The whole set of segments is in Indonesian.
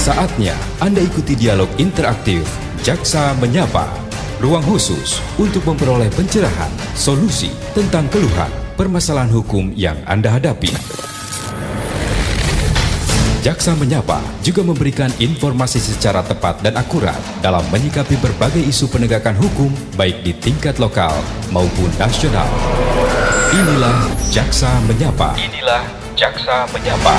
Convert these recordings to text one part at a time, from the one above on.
Saatnya Anda ikuti dialog interaktif Jaksa Menyapa. Ruang khusus untuk memperoleh pencerahan, solusi tentang keluhan, permasalahan hukum yang Anda hadapi. Jaksa Menyapa juga memberikan informasi secara tepat dan akurat dalam menyikapi berbagai isu penegakan hukum baik di tingkat lokal maupun nasional. Inilah Jaksa Menyapa. Inilah Jaksa Menyapa.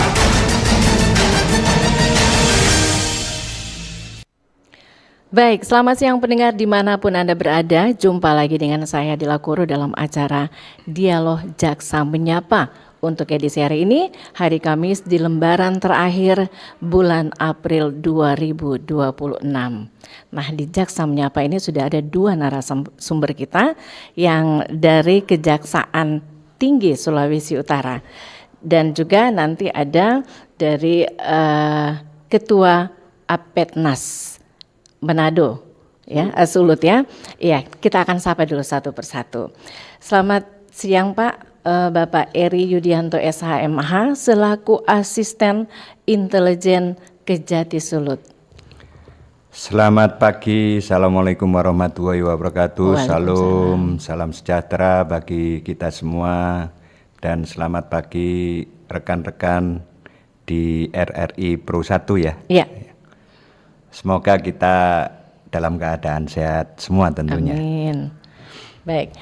Baik, selamat siang pendengar dimanapun Anda berada. Jumpa lagi dengan saya Dila Kuru dalam acara Dialog Jaksa Menyapa. Untuk edisi hari ini, hari Kamis di lembaran terakhir bulan April 2026. Nah, di Jaksa Menyapa ini sudah ada dua narasumber kita yang dari Kejaksaan Tinggi Sulawesi Utara. Dan juga nanti ada dari Ketua Apetnas Manado, ya, Sulut ya. Iya, kita akan sapa dulu satu persatu. Selamat siang Pak. Bapak Eri Yudianto SHMH selaku Asisten Intelijen Kejati Sulut. Selamat pagi, Assalamualaikum warahmatullahi wabarakatuh. Salam sejahtera bagi kita semua dan selamat pagi rekan-rekan di RRI Pro 1 ya. Iya. Semoga kita dalam keadaan sehat semua tentunya. Amin. Baik.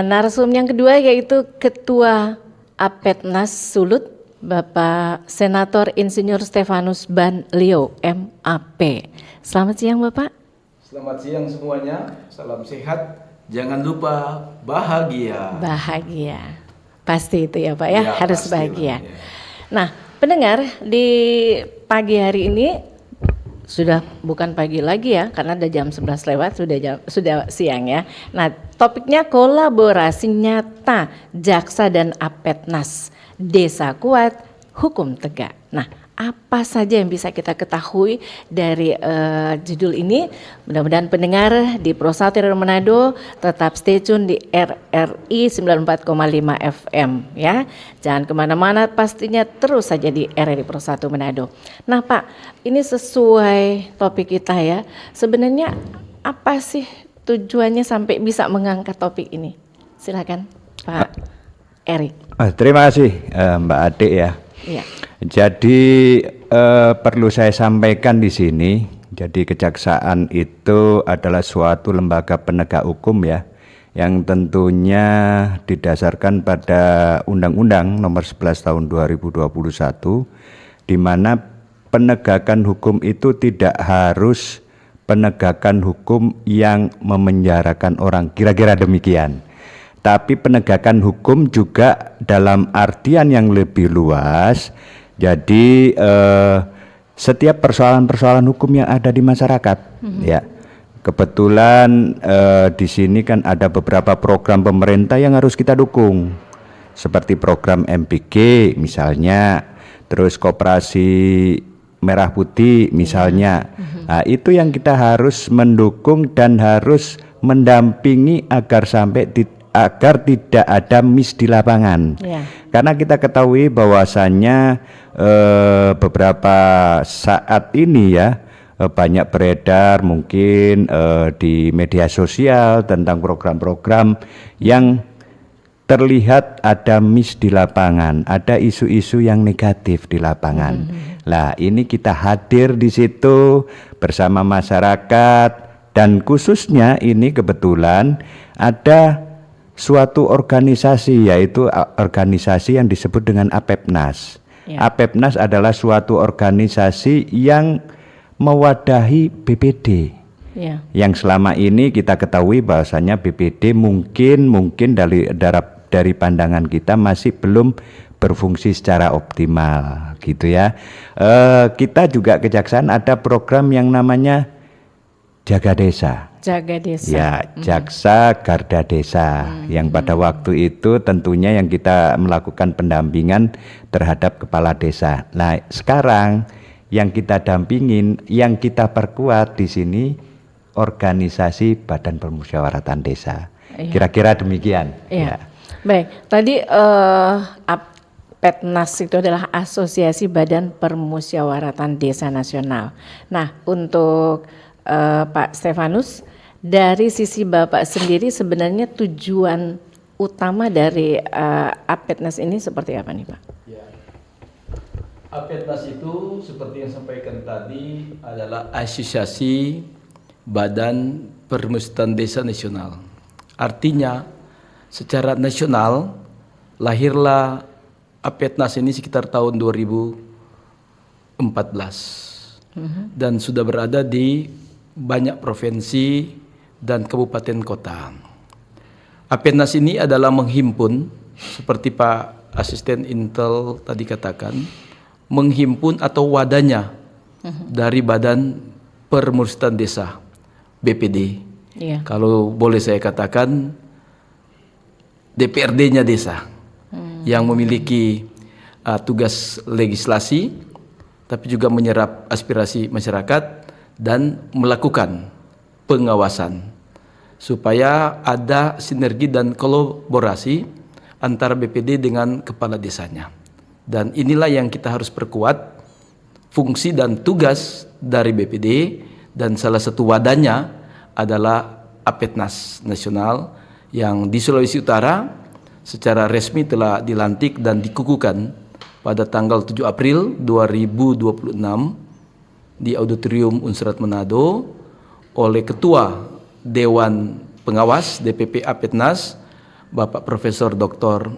Narasum yang kedua yaitu Ketua Apetnas Sulut, Bapak Senator Insinyur Stefanus Ban Leo, MAP. Selamat siang Bapak. Selamat siang semuanya, salam sehat, jangan lupa bahagia. Bahagia, pasti itu ya Pak ya, harus bahagia. Ya. Nah pendengar, di pagi hari ini sudah bukan pagi lagi ya, karena ada jam 11 lewat, sudah siang ya. Nah, topiknya kolaborasi nyata Jaksa dan Apetnas, Desa Kuat, Hukum Tegak. Nah, apa saja yang bisa kita ketahui dari judul ini? Mudah-mudahan pendengar di Pro 1 Manado tetap stay tune di RRI 94,5 FM ya. Jangan kemana-mana, pastinya terus saja di RRI Pro 1 Manado. Nah Pak, ini sesuai topik kita ya. Sebenarnya apa sih tujuannya sampai bisa mengangkat topik ini? Silakan Pak Eri. Terima kasih Mbak Ade ya. Iya. Jadi perlu saya sampaikan di sini, jadi kejaksaan itu adalah suatu lembaga penegak hukum ya, yang tentunya didasarkan pada Undang-Undang Nomor 11 Tahun 2021, di mana penegakan hukum itu tidak harus penegakan hukum yang memenjarakan orang, kira-kira demikian. Tapi penegakan hukum juga dalam artian yang lebih luas. Jadi setiap persoalan-persoalan hukum yang ada di masyarakat, ya. Kebetulan di sini kan ada beberapa program pemerintah yang harus kita dukung, seperti program MPG misalnya, terus koperasi merah putih misalnya. Nah, itu yang kita harus mendukung dan harus mendampingi agar tidak ada miss di lapangan. Karena kita ketahui bahwasannya beberapa saat ini ya banyak beredar mungkin di media sosial tentang program-program yang terlihat ada miss di lapangan, ada isu-isu yang negatif di lapangan. Lah, ini kita hadir di situ bersama masyarakat dan khususnya ini kebetulan ada suatu organisasi, yaitu organisasi yang disebut dengan Apetnas. Apetnas adalah suatu organisasi yang mewadahi BPD. Yang selama ini kita ketahui bahwasanya BPD mungkin dari pandangan kita masih belum berfungsi secara optimal, gitu ya. Kita juga kejaksaan ada program yang namanya Jaga Desa. Jaga Desa. Ya, Jaksa Garda Desa, yang pada waktu itu tentunya yang kita melakukan pendampingan terhadap kepala desa. Nah, sekarang yang kita dampingin, yang kita perkuat di sini organisasi Badan Permusyawaratan Desa. Kira-kira demikian. Ya. Baik, tadi Petnas itu adalah Asosiasi Badan Permusyawaratan Desa Nasional. Nah, untuk Pak Stefanus, dari sisi Bapak sendiri sebenarnya tujuan utama dari Apetnas ini seperti apa nih Pak? Ya. Apetnas itu seperti yang sampaikan tadi adalah Asosiasi Badan Permusyawaratan Desa Nasional. Artinya secara nasional lahirlah Apetnas ini sekitar tahun 2014 dan sudah berada di banyak provinsi dan kabupaten kota. Apetnas ini adalah menghimpun, seperti Pak Asisten Intel tadi katakan, menghimpun atau wadahnya dari Badan Permusyawaratan Desa BPD. Iya. Kalau boleh saya katakan DPRD-nya desa yang memiliki tugas legislasi, tapi juga menyerap aspirasi masyarakat dan melakukan pengawasan supaya ada sinergi dan kolaborasi antara BPD dengan kepala desanya. Dan inilah yang kita harus perkuat, fungsi dan tugas dari BPD, dan salah satu wadahnya adalah Apetnas Nasional yang di Sulawesi Utara secara resmi telah dilantik dan dikukuhkan pada tanggal 7 April 2026 di Auditorium Unserat Manado oleh Ketua Dewan Pengawas DPP Apetnas Bapak Profesor Dr.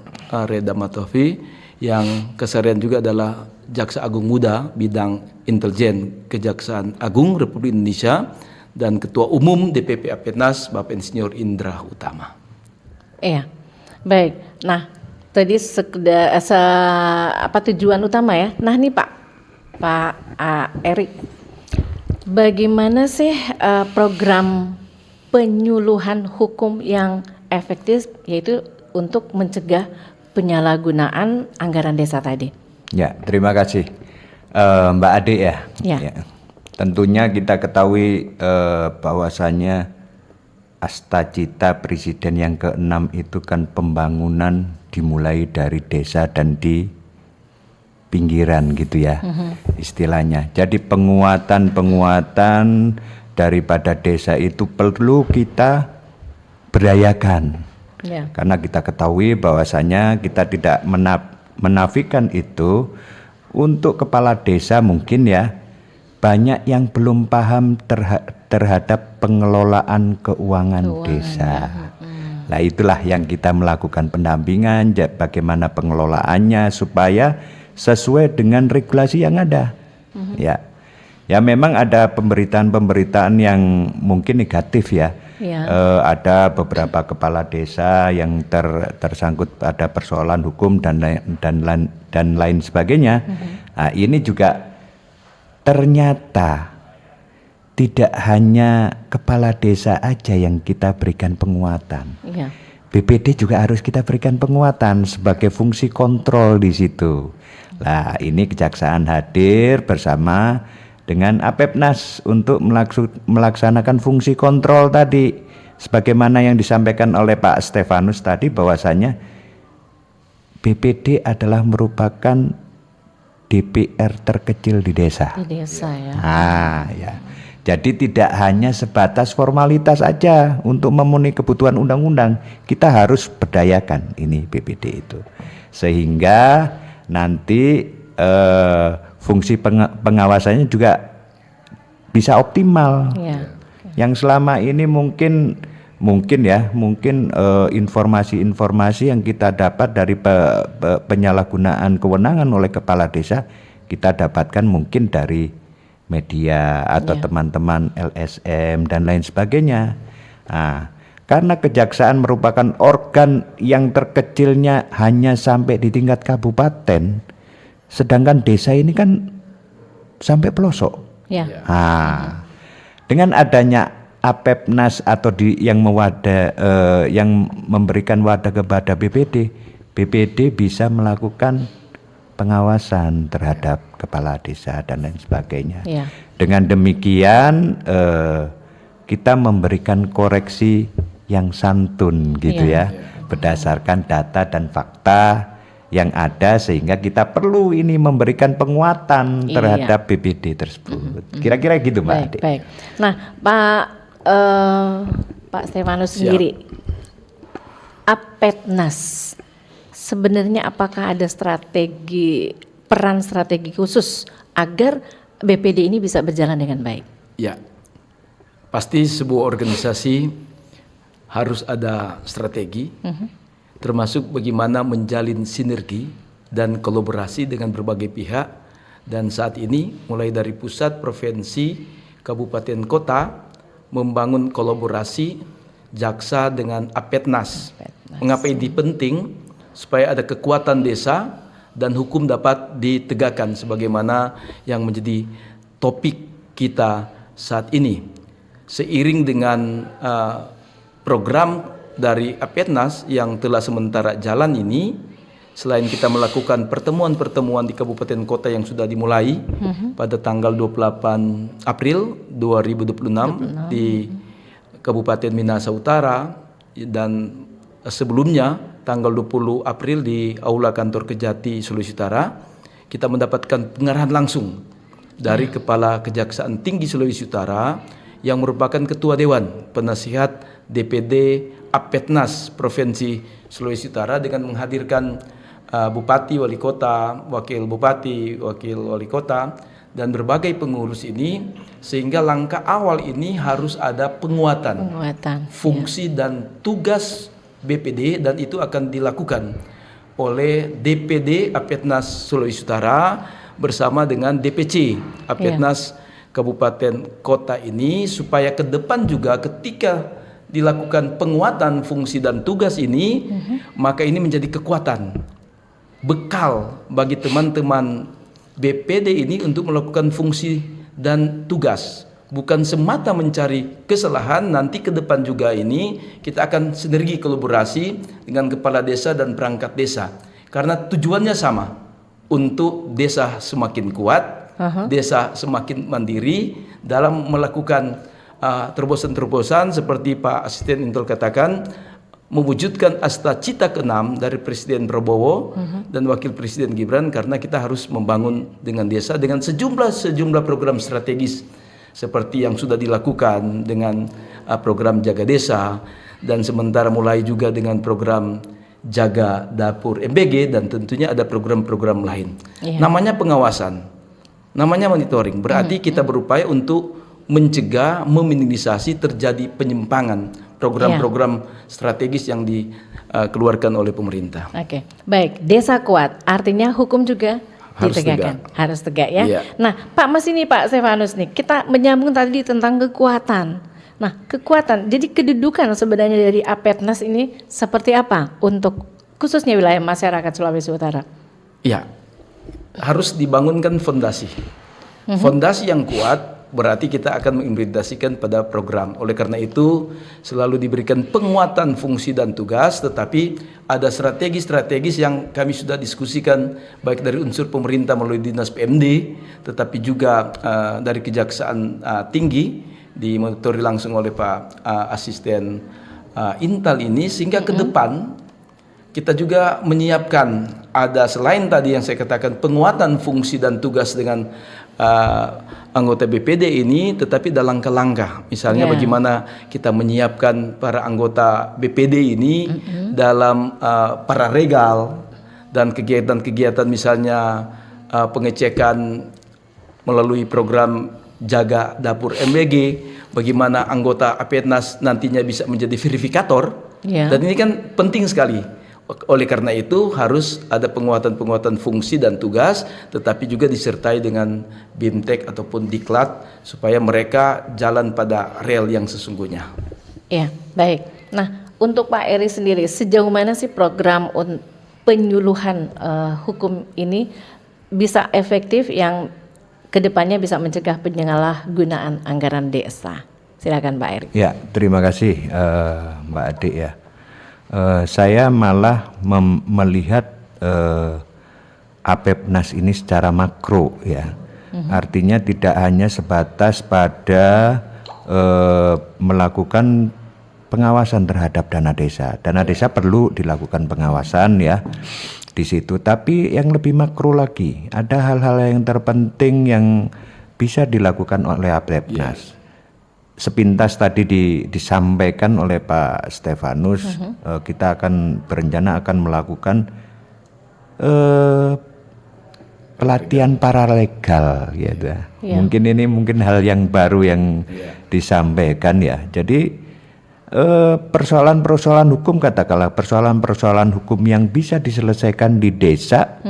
Reda Matofi, yang keseharian juga adalah Jaksa Agung Muda bidang intelijen Kejaksaan Agung Republik Indonesia, dan Ketua Umum DPP Apetnas Bapak Insinyur Indra Utama. Iya. Baik, nah tadi tujuan utama ya. Nah nih Pak Erik, bagaimana sih program penyuluhan hukum yang efektif, yaitu untuk mencegah penyalahgunaan anggaran desa tadi? Ya, terima kasih Mbak Ade ya. Ya. Tentunya kita ketahui bahwasannya Astacita Presiden yang ke-6 itu kan pembangunan dimulai dari desa dan di pinggiran gitu ya, istilahnya. Jadi penguatan daripada desa itu perlu kita berdayakan. Karena kita ketahui bahwasanya kita tidak menafikan itu, untuk kepala desa mungkin ya banyak yang belum paham terhadap pengelolaan keuangan desa. Nah itulah yang kita melakukan pendampingan, bagaimana pengelolaannya supaya sesuai dengan regulasi yang ada. Ya memang ada pemberitaan yang mungkin negatif ya. Ada beberapa kepala desa yang tersangkut pada persoalan hukum dan lain sebagainya. Nah ini juga ternyata tidak hanya kepala desa aja yang kita berikan penguatan. BPD juga harus kita berikan penguatan sebagai fungsi kontrol di situ. Nah, ini Kejaksaan hadir bersama dengan Apetnas untuk melaksanakan fungsi kontrol tadi. Sebagaimana yang disampaikan oleh Pak Stefanus tadi, bahwasanya BPD adalah merupakan DPR terkecil di desa. Di desa ya. Ya. Jadi tidak hanya sebatas formalitas aja untuk memenuhi kebutuhan undang-undang, kita harus berdayakan ini BPD itu. Sehingga nanti fungsi pengawasannya juga bisa optimal. Yang selama ini mungkin informasi-informasi yang kita dapat dari penyalahgunaan kewenangan oleh kepala desa, kita dapatkan mungkin dari media atau teman-teman LSM dan lain sebagainya. Nah, karena kejaksaan merupakan organ yang terkecilnya hanya sampai di tingkat kabupaten, sedangkan desa ini kan sampai pelosok. Nah, dengan adanya Apetnas atau yang memberikan wadah kepada BPD bisa melakukan pengawasan terhadap kepala desa dan lain sebagainya. Dengan demikian kita memberikan koreksi yang santun gitu berdasarkan data dan fakta yang ada, sehingga kita perlu ini memberikan penguatan terhadap BPD tersebut. Kira-kira gitu, Mbak Ade. Baik. Nah, Pak Stefanus sendiri, Apetnas sebenarnya apakah ada peran strategi khusus agar BPD ini bisa berjalan dengan baik? Ya, pasti sebuah organisasi harus ada strategi, termasuk bagaimana menjalin sinergi dan kolaborasi dengan berbagai pihak. Dan saat ini mulai dari pusat, provinsi, kabupaten, kota membangun kolaborasi jaksa dengan Apetnas. Mengapa ini penting? Supaya ada kekuatan desa dan hukum dapat ditegakkan sebagaimana yang menjadi topik kita saat ini. Seiring dengan program dari Apetnas yang telah sementara jalan ini, selain kita melakukan pertemuan-pertemuan di kabupaten kota yang sudah dimulai pada tanggal 28 April 2026 di Kabupaten Minahasa Utara, dan sebelumnya tanggal 20 April di Aula Kantor Kejati Sulawesi Utara, kita mendapatkan pengarahan langsung dari Kepala Kejaksaan Tinggi Sulawesi Utara yang merupakan Ketua Dewan Penasihat DPD Apetnas Provinsi Sulawesi Utara, dengan menghadirkan Bupati, Wali Kota, Wakil Bupati, Wakil Wali Kota, dan berbagai pengurus ini, sehingga langkah awal ini harus ada penguatan fungsi dan tugas BPD, dan itu akan dilakukan oleh DPD Apetnas Sulawesi Utara bersama dengan DPC Apetnas Kabupaten Kota ini, supaya ke depan juga ketika dilakukan penguatan fungsi dan tugas ini, maka ini menjadi kekuatan, bekal bagi teman-teman BPD ini untuk melakukan fungsi dan tugas. Bukan semata mencari kesalahan, nanti ke depan juga ini kita akan sinergi kolaborasi dengan kepala desa dan perangkat desa. Karena tujuannya sama, untuk desa semakin kuat, desa semakin mandiri dalam melakukan terobosan-terobosan seperti Pak Asisten Intel katakan, mewujudkan Asta Cita ke-6 dari Presiden Prabowo dan Wakil Presiden Gibran, karena kita harus membangun dengan desa dengan sejumlah program strategis seperti yang sudah dilakukan dengan program Jaga Desa, dan sementara mulai juga dengan program Jaga Dapur MBG, dan tentunya ada program-program lain. Namanya pengawasan, namanya monitoring, berarti kita berupaya untuk mencegah, meminimalisasi terjadi penyimpangan program-program strategis yang dikeluarkan oleh pemerintah. Oke, baik. Desa kuat, artinya hukum juga ditegakkan, harus tegak ya. Iya. Nah, Pak Mas ini, Pak Stefanus nih, kita menyambung tadi tentang kekuatan. Nah, kekuatan, jadi kedudukan sebenarnya dari Apetnas ini seperti apa untuk khususnya wilayah masyarakat Sulawesi Utara? Ya, harus dibangunkan fondasi. Fondasi yang kuat berarti kita akan mengimplementasikan pada program. Oleh karena itu selalu diberikan penguatan fungsi dan tugas, tetapi ada strategi-strategis yang kami sudah diskusikan baik dari unsur pemerintah melalui Dinas PMD, tetapi juga dari Kejaksaan Tinggi dimonitori langsung oleh Pak Asisten Intal ini, sehingga ke depan kita juga menyiapkan ada selain tadi yang saya katakan penguatan fungsi dan tugas dengan anggota BPD ini, tetapi ada langkah-langkah, misalnya bagaimana kita menyiapkan para anggota BPD ini dalam para regal dan kegiatan-kegiatan, misalnya pengecekan melalui program Jaga Dapur MBG, bagaimana anggota Apetnas nantinya bisa menjadi verifikator, dan ini kan penting sekali. Oleh karena itu harus ada penguatan-penguatan fungsi dan tugas, tetapi juga disertai dengan BIMTEK ataupun Diklat supaya mereka jalan pada rel yang sesungguhnya. Ya, baik. Nah, untuk Pak Eri sendiri, sejauh mana sih program penyuluhan hukum ini bisa efektif yang kedepannya bisa mencegah penyalahgunaan anggaran desa? Silakan Pak Eri. Ya, terima kasih Mbak Ade ya. Saya malah melihat Apetnas ini secara makro ya. Artinya tidak hanya sebatas pada melakukan pengawasan terhadap dana desa. Dana desa perlu dilakukan pengawasan ya. di situ. Tapi yang lebih makro lagi, ada hal-hal yang terpenting yang bisa dilakukan oleh Aplepnas. Sepintas tadi disampaikan oleh Pak Stefanus, kita akan berencana akan melakukan pelatihan paralegal gitu ya. Mungkin hal yang baru yang disampaikan ya. Jadi persoalan-persoalan hukum, katakanlah persoalan-persoalan hukum yang bisa diselesaikan di desa,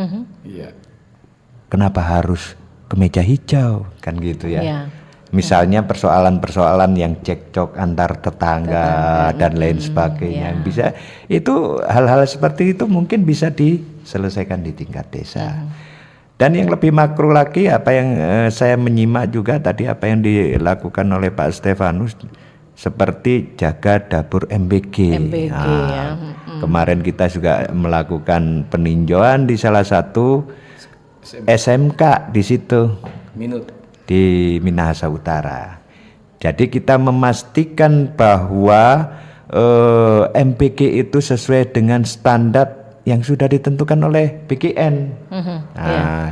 kenapa harus ke meja hijau kan gitu ya. Misalnya persoalan-persoalan yang cekcok antar tetangga dan lain sebagainya, bisa itu hal-hal seperti itu mungkin bisa diselesaikan di tingkat desa. Dan yang lebih makro lagi, apa yang saya menyimak juga tadi apa yang dilakukan oleh Pak Stefanus, seperti jaga dapur MBG. Kemarin kita juga melakukan peninjauan di salah satu SMK di situ. Di Minahasa Utara. Jadi kita memastikan bahwa MBG itu sesuai dengan standar yang sudah ditentukan oleh BKN.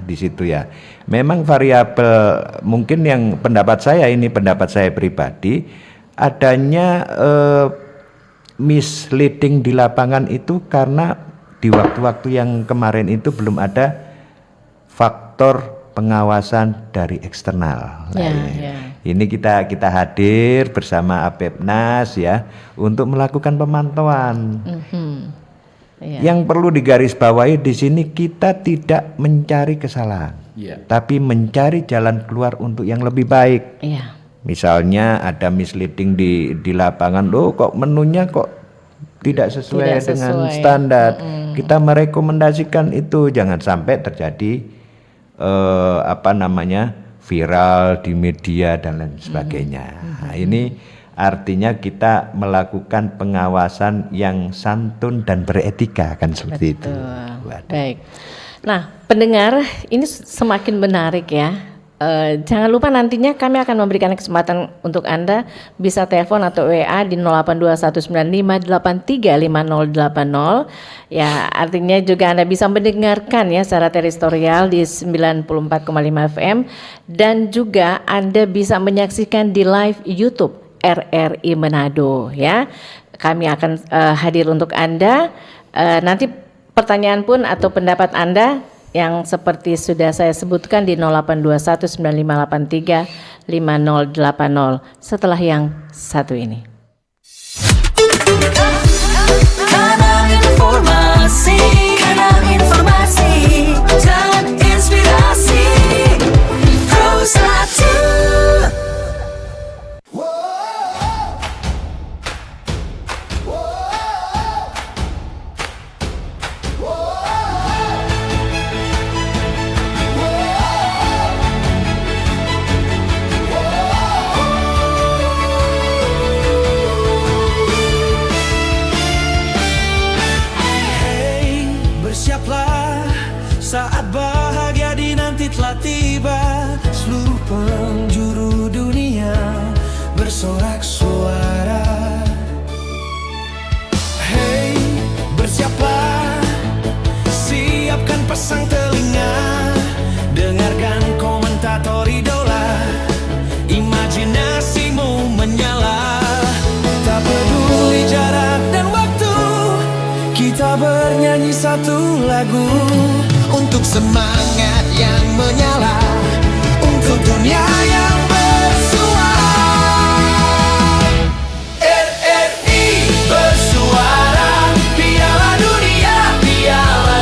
Di situ ya. Memang variabel mungkin yang pendapat saya pribadi, adanya misleading di lapangan itu karena di waktu-waktu yang kemarin itu belum ada faktor pengawasan dari eksternal. Ini kita hadir bersama Apepnas ya untuk melakukan pemantauan. Yang perlu digarisbawahi di sini, kita tidak mencari kesalahan, tapi mencari jalan keluar untuk yang lebih baik. Misalnya ada misleading di lapangan, loh kok menunya kok tidak sesuai dengan standar. Kita merekomendasikan itu jangan sampai terjadi viral di media dan lain sebagainya. Nah, ini artinya kita melakukan pengawasan yang santun dan beretika kan seperti itu. Baik. Nah, pendengar, ini semakin menarik ya. Jangan lupa nantinya kami akan memberikan kesempatan untuk Anda bisa telepon atau WA di 082195835080. Ya, artinya juga Anda bisa mendengarkan ya secara teritorial di 94,5 FM dan juga Anda bisa menyaksikan di live YouTube RRI Manado ya. Kami akan hadir untuk Anda. Nanti pertanyaan pun atau pendapat Anda yang seperti sudah saya sebutkan di 082195835080 setelah yang satu ini. Kanal informasi dan inspirasi Pro 1. Saat bahagia dinanti telah tiba, seluruh penjuru dunia bersorak suara. Hey, bersiaplah, siapkan pasang telinga, dengarkan komentator idola, imajinasimu menyala. Tak peduli jarak dan waktu, kita bernyanyi satu lagu. Untuk semangat yang menyala, untuk dunia yang bersuara. RRI bersuara, Piala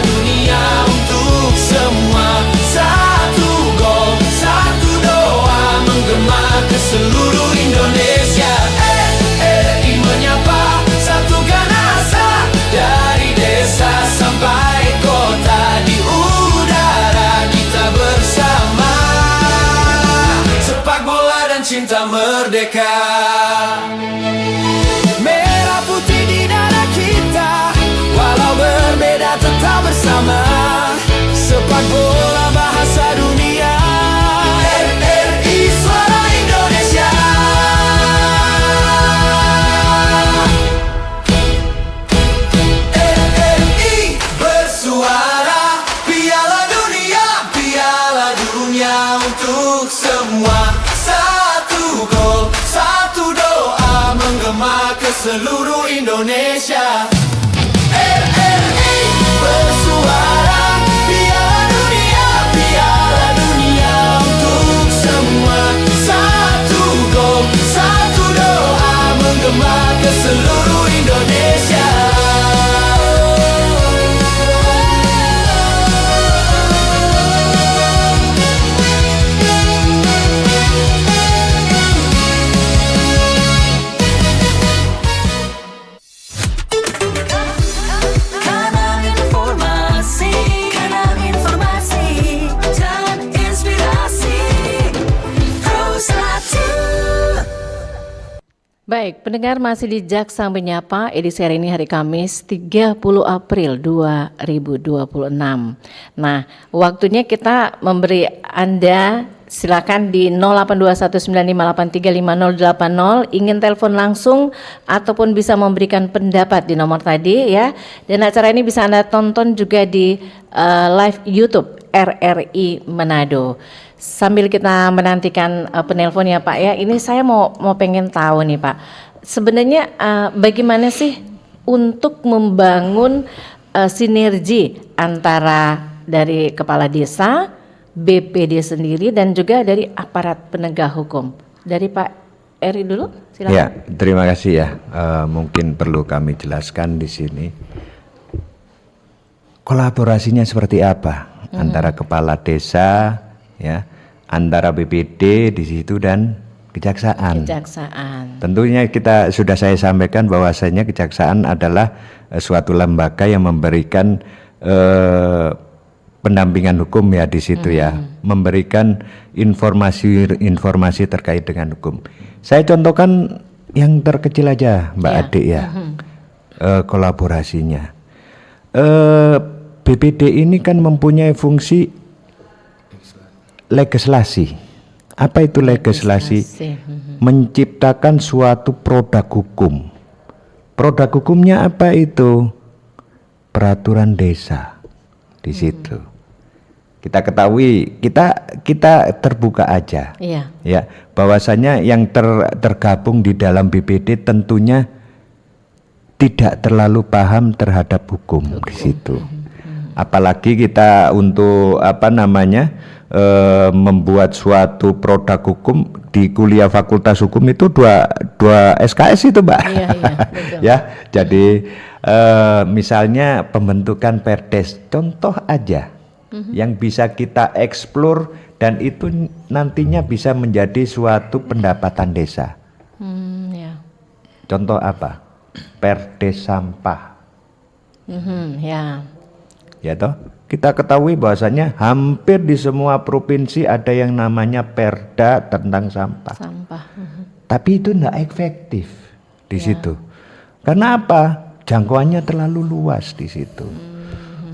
Dunia untuk semua. Satu gol, satu doa menggema ke seluruh Indonesia. RRI menyapa, satukan asa dari desa sampai kota. Di udara kita bersama, sepak bola dan cinta merdeka. Merah putih di dada kita, walau berbeda tetap bersama. Sepak bola bahasa dunia, RRI suara Indonesia. RRI bersuara. seluruh Indonesia. RRI bersuara, Piala Dunia untuk semua. Satu gol, satu doa menggema ke seluruh Indonesia. Kanal informasi dan inspirasi. Pro 1. Baik, pendengar masih di Jaksa Menyapa edisi hari ini hari Kamis 30 April 2026. Nah, waktunya kita memberi Anda silakan di 082195835080 ingin telepon langsung ataupun bisa memberikan pendapat di nomor tadi ya. Dan acara ini bisa Anda tonton juga di live YouTube RRI Manado. Sambil kita menantikan penelpon ya Pak ya, ini saya mau pengen tahu nih Pak, sebenarnya bagaimana sih untuk membangun sinergi antara dari kepala desa, BPD sendiri dan juga dari aparat penegak hukum. Dari Pak Eri dulu, silakan. Ya, terima kasih ya. Mungkin perlu kami jelaskan di sini. Kolaborasinya seperti apa antara kepala desa, ya, antara BPD di situ dan kejaksaan. Kejaksaan. Tentunya sudah saya sampaikan bahwasanya kejaksaan adalah suatu lembaga yang memberikan pendampingan hukum ya di situ ya, memberikan informasi terkait dengan hukum. Saya contohkan yang terkecil aja, Mbak Adik ya, kolaborasinya. BPD ini kan mempunyai fungsi legislasi. Apa itu legislasi? Menciptakan suatu produk hukum. Produk hukumnya apa itu? Peraturan desa di situ. Kita ketahui, kita terbuka aja, Iya. ya, bahwasanya yang tergabung di dalam BPD tentunya tidak terlalu paham terhadap hukum di situ. Apalagi kita untuk membuat suatu produk hukum di kuliah Fakultas Hukum itu dua SKS itu, Mbak. Iya, betul. Ya, jadi misalnya pembentukan Perdes, contoh aja yang bisa kita eksplor dan itu nantinya bisa menjadi suatu pendapatan desa. Ya. Contoh apa? Perdes sampah. Ya. Ya toh, kita ketahui bahwasanya hampir di semua provinsi ada yang namanya perda tentang sampah. Sampah. Tapi itu tidak efektif di situ. Karena apa? Jangkauannya terlalu luas di situ.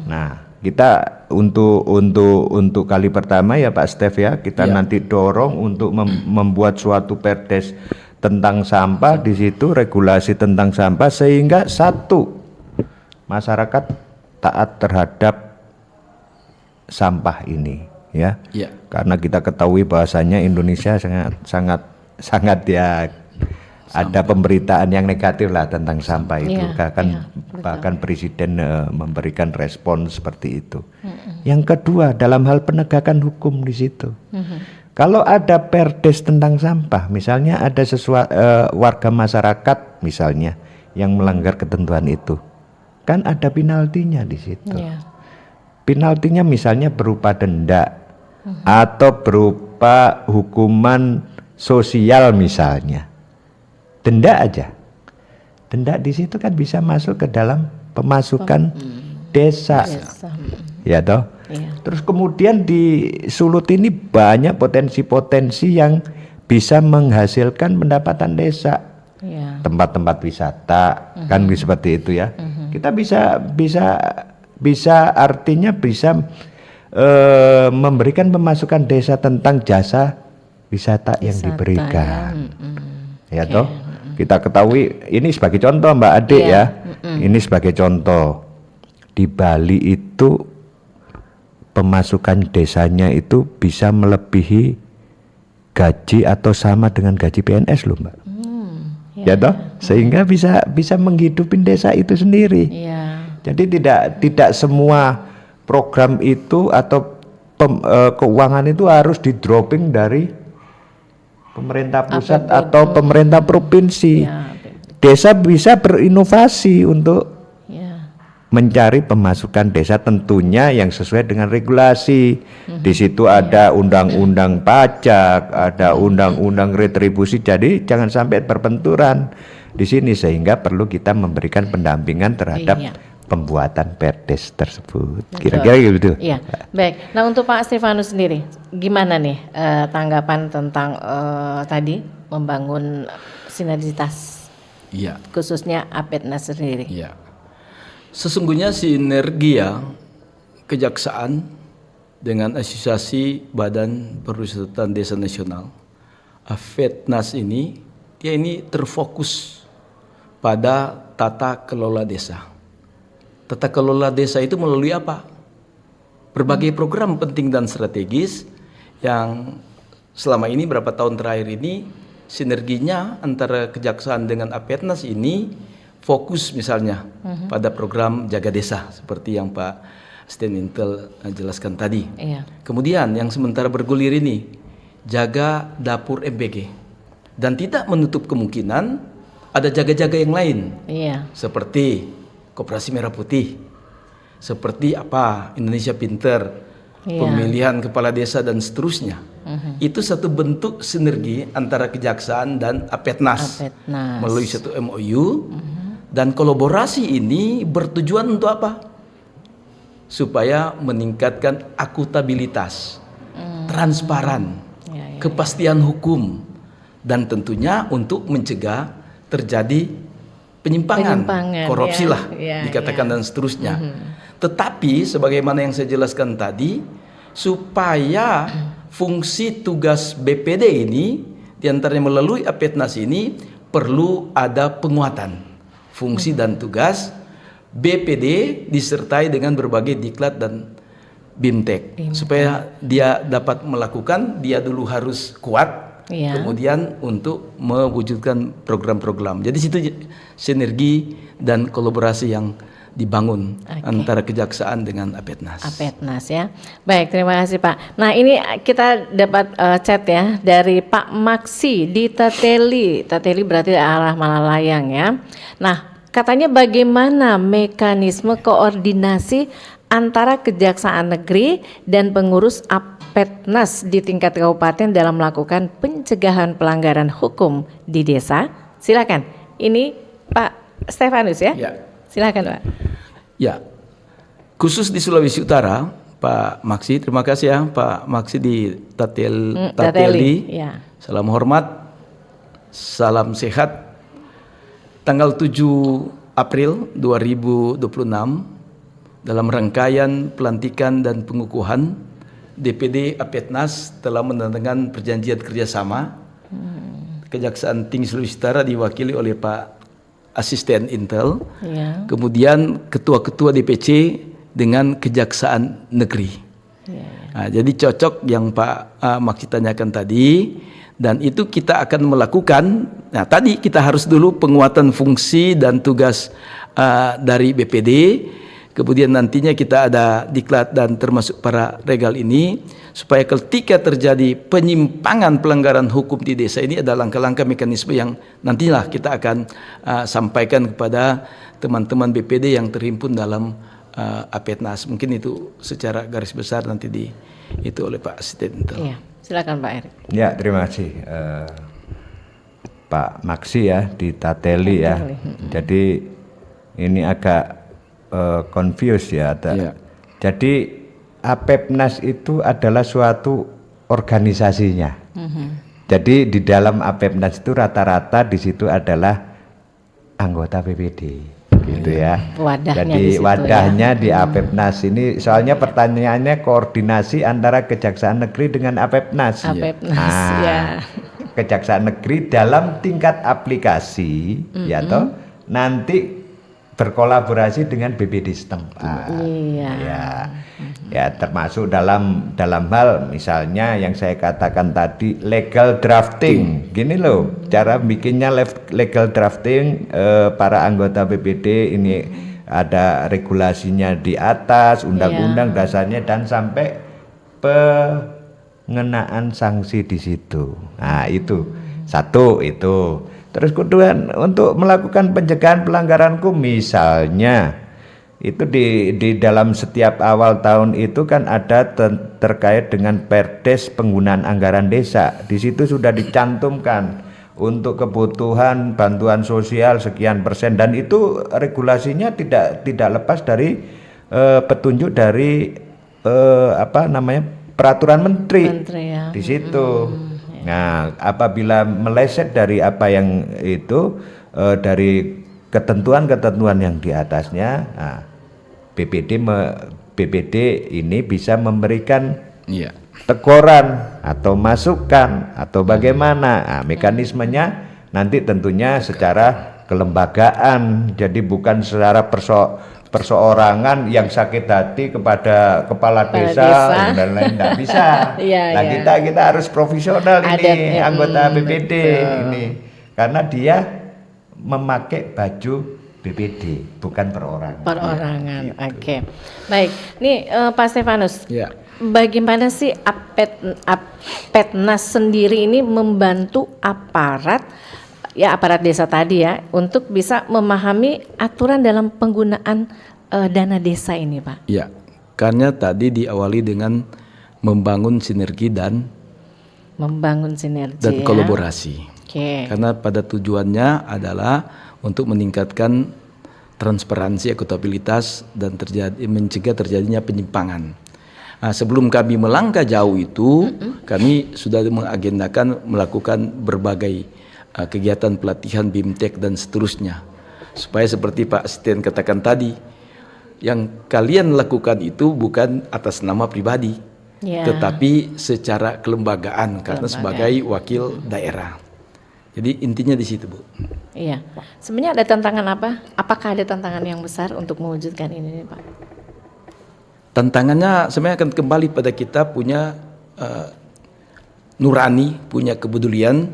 Nah, kita untuk kali pertama ya Pak Stef ya, kita nanti dorong untuk membuat suatu perdes tentang sampah di situ, regulasi tentang sampah sehingga satu masyarakat taat terhadap sampah ini ya. Ya. Karena kita ketahui bahwasanya Indonesia sangat ya ada pemberitaan yang negatif lah tentang sampah itu. Bahkan Presiden memberikan respon seperti itu. Yang kedua, dalam hal penegakan hukum di situ. Kalau ada perdes tentang sampah, misalnya ada warga masyarakat misalnya yang melanggar ketentuan itu, kan ada penaltinya di situ. Penaltinya misalnya berupa denda atau berupa hukuman sosial misalnya. Denda aja. Denda di situ kan bisa masuk ke dalam pemasukan desa. Ya toh? Terus kemudian di Sulut ini banyak potensi-potensi yang bisa menghasilkan pendapatan desa. Tempat-tempat wisata kan seperti itu ya. Kita bisa artinya bisa memberikan pemasukan desa tentang jasa wisata yang diberikan. Ya toh, kita ketahui ini sebagai contoh Mbak Adik ya. Ini sebagai contoh. Di Bali itu pemasukan desanya itu bisa melebihi gaji atau sama dengan gaji PNS loh Mbak. ya toh, sehingga bisa menghidupin desa itu sendiri. Iya. Jadi tidak semua program itu atau keuangan itu harus di dropping dari pemerintah pusat APBD. atau pemerintah provinsi. Ya, Desa bisa berinovasi untuk ya. mencari pemasukan desa tentunya yang sesuai dengan regulasi. Di situ ada undang-undang pajak, ada undang-undang retribusi. Jadi jangan sampai berbenturan di sini, sehingga perlu kita memberikan pendampingan terhadap Iya. pembuatan perdes tersebut. Betul. Kira-kira gitu. Iya, baik. Nah untuk Pak Stefanus sendiri, gimana nih tanggapan tentang tadi membangun sinergitas, Iya. khususnya APEDNAS sendiri? Iya. Sesungguhnya sinergi ya kejaksaan dengan Asosiasi Badan Perwisata Desa Nasional APEDNAS ini, dia ini terfokus pada tata kelola desa. Tata kelola desa itu melalui apa? Berbagai program penting dan strategis yang selama ini berapa tahun terakhir ini sinerginya antara kejaksaan dengan APEDNAS ini fokus misalnya pada program jaga desa seperti yang Pak Asisten Intel jelaskan tadi. Iya. Kemudian yang sementara bergulir ini jaga dapur MBG dan tidak menutup kemungkinan ada jaga-jaga yang lain Iya. seperti Koperasi Merah Putih, seperti apa Indonesia Pinter, Iya. pemilihan kepala desa dan seterusnya. Itu satu bentuk sinergi antara kejaksaan dan APEDNAS APEDNAS. melalui satu MOU. Dan kolaborasi ini bertujuan untuk apa? Supaya meningkatkan akuntabilitas, transparan, Ya, kepastian hukum, dan tentunya untuk mencegah terjadi penyimpangan, korupsi ya, lah ya, dikatakan ya. dan seterusnya. Tetapi sebagaimana yang saya jelaskan tadi, supaya fungsi tugas BPD ini diantaranya melalui APEDNAS ini perlu ada penguatan fungsi dan tugas BPD disertai dengan berbagai diklat dan BIMTEK supaya dia dapat melakukan, dia dulu harus kuat. Iya. Kemudian untuk mewujudkan program-program. Jadi situ sinergi dan kolaborasi yang dibangun antara kejaksaan dengan APEDNAS. APEDNAS ya. Baik, terima kasih Pak. Nah ini kita dapat chat ya dari Pak Maksi di Tateli. Tateli berarti arah Malalayang ya. Nah katanya bagaimana mekanisme koordinasi antara Kejaksaan Negeri dan pengurus APEDNAS di tingkat kabupaten dalam melakukan pencegahan pelanggaran hukum di desa? Silakan. Ini Pak Stefanus ya. Ya. Silakan Pak. Ya, khusus di Sulawesi Utara, Pak Maksi, terima kasih ya Pak Maksi di Tateli. Tateli, ya. Salam hormat, salam sehat. Tanggal 7 April 2026 dalam rangkaian pelantikan dan pengukuhan DPD APEDNAS telah menandatangani perjanjian kerjasama. Kejaksaan Tinggi Sulawesi Utara diwakili oleh Pak Asisten Intel, Ya. kemudian ketua-ketua DPC dengan Kejaksaan Negeri. Nah, jadi cocok yang Pak Maksi tanyakan tadi, dan itu kita akan melakukan. Nah tadi kita harus dulu penguatan fungsi dan tugas dari BPD, kemudian nantinya kita ada diklat dan termasuk para regal ini, supaya ketika terjadi penyimpangan pelanggaran hukum di desa ini ada langkah-langkah mekanisme yang nantilah kita akan sampaikan kepada teman-teman BPD yang terhimpun dalam APEDNAS. Mungkin itu secara garis besar nanti itu oleh Pak Asisten. Iya, silakan Pak Erik. Ya, terima kasih Pak Maksi ya di Tateli ya. Jadi ini agak confused ya. Ya. Jadi APEDNAS itu adalah suatu organisasinya. Jadi di dalam APEDNAS itu rata-rata di situ adalah anggota BPD, gitu ya. Wadahnya Jadi di situ wadahnya di APEDNAS ini, soalnya pertanyaannya koordinasi antara Kejaksaan Negeri dengan APEDNAS. APEDNAS, ya. Kejaksaan Negeri dalam tingkat aplikasi, ya toh nanti berkolaborasi dengan BPD setempat. Iya. Ya, termasuk dalam hal misalnya yang saya katakan tadi legal drafting. Gini loh, cara bikinnya legal drafting, para anggota BPD ini ada regulasinya di atas, undang-undang dasarnya, dan sampai pengenaan sanksi di situ. Nah, itu satu itu. Terus kedua, untuk melakukan pencegahan pelanggaran hukum, misalnya itu di dalam setiap awal tahun itu kan ada terkait dengan Perdes penggunaan anggaran desa. Di situ sudah dicantumkan untuk kebutuhan bantuan sosial sekian persen, dan itu regulasinya tidak lepas dari petunjuk dari peraturan menteri ya. di situ. Nah, apabila meleset dari apa yang itu dari ketentuan-ketentuan yang di atasnya, nah, BPD ini bisa memberikan teguran atau masukan atau bagaimana. Nah, mekanismenya nanti tentunya secara kelembagaan, jadi bukan secara perseorangan yang sakit hati kepada kepala desa dan lain, tidak bisa. Nah, kita harus profesional ini, anggota BPD ini, karena dia memakai baju BPD, bukan perorangan. Oke. Baik, nih Pak Stefanus, Ya. bagaimana sih Apetnas sendiri ini membantu aparat desa tadi ya, untuk bisa memahami aturan dalam penggunaan dana desa ini, Pak? Ya, karena tadi diawali dengan membangun sinergi dan kolaborasi. Oke. Karena pada tujuannya adalah untuk meningkatkan transparansi, akuntabilitas, dan mencegah terjadinya penyimpangan. Nah, sebelum kami melangkah jauh itu, kami sudah mengagendakan melakukan berbagai kegiatan pelatihan BIMTEK dan seterusnya, supaya seperti Pak Asisten katakan tadi, yang kalian lakukan itu bukan atas nama pribadi, tetapi secara kelembagaan, karena sebagai wakil daerah. Jadi intinya di situ, Bu. Iya. Sebenarnya ada tantangan apa? Apakah ada tantangan yang besar untuk mewujudkan ini, Pak? Tantangannya sebenarnya akan kembali pada kita punya nurani, punya kepedulian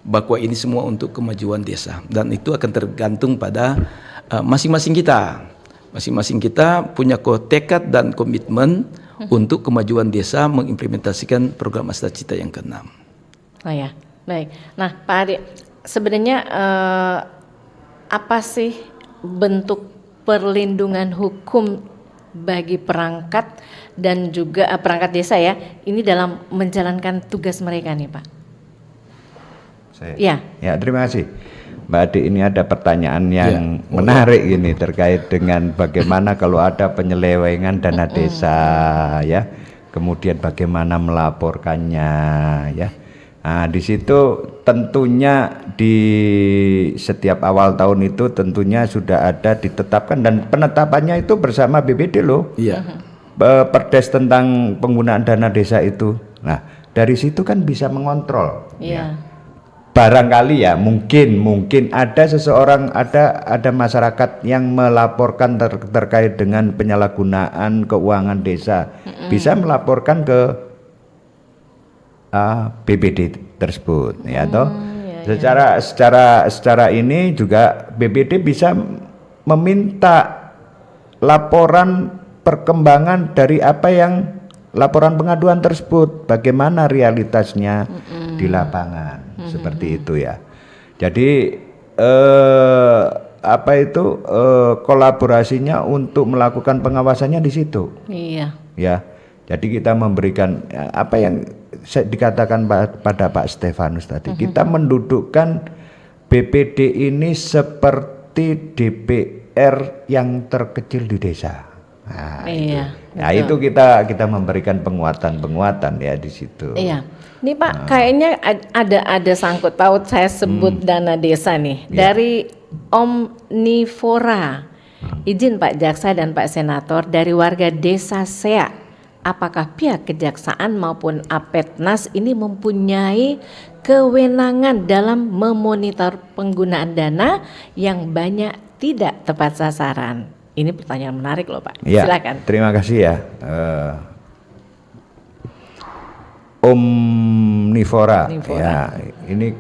bahwa ini semua untuk kemajuan desa, dan itu akan tergantung pada masing-masing kita. Masing-masing kita punya tekad dan komitmen untuk kemajuan desa, mengimplementasikan program Astra Cita yang ke-6. Oh ya. Baik, nah Pak Adi, sebenarnya apa sih bentuk perlindungan hukum bagi perangkat dan juga perangkat desa ya, ini dalam menjalankan tugas mereka nih, Pak? Ya, terima kasih Mbak Adi. Ini ada pertanyaan yang menarik ini terkait dengan bagaimana kalau ada penyelewengan dana desa ya, kemudian bagaimana melaporkannya ya. Nah, di situ tentunya di setiap awal tahun itu tentunya sudah ada ditetapkan, dan penetapannya itu bersama BPD loh. Iya. Perdes tentang penggunaan dana desa itu. Nah, dari situ kan bisa mengontrol. Iya. Barangkali ya mungkin ada seseorang, ada masyarakat yang melaporkan terkait dengan penyalahgunaan keuangan desa, bisa melaporkan ke BPD tersebut ya toh. Secara ini juga BPD bisa meminta laporan perkembangan dari apa yang laporan pengaduan tersebut, bagaimana realitasnya di lapangan, seperti itu ya. Jadi kolaborasinya untuk melakukan pengawasannya di situ. Iya. Ya. Jadi kita memberikan apa yang dikatakan pada Pak Stefanus tadi, kita mendudukkan BPD ini seperti DPR yang terkecil di desa. Nah, itu kita memberikan penguatan ya di situ. Iya. Ini Pak, kayaknya ada sangkut paut, saya sebut dana desa nih dari Omnivora. Izin Pak Jaksa dan Pak Senator, dari warga desa Sea. Apakah pihak kejaksaan maupun Apetnas ini mempunyai kewenangan dalam memonitor penggunaan dana yang banyak tidak tepat sasaran? Ini pertanyaan menarik loh Pak. Ya, Silakan. terima kasih ya. Omnivora. Ya, ini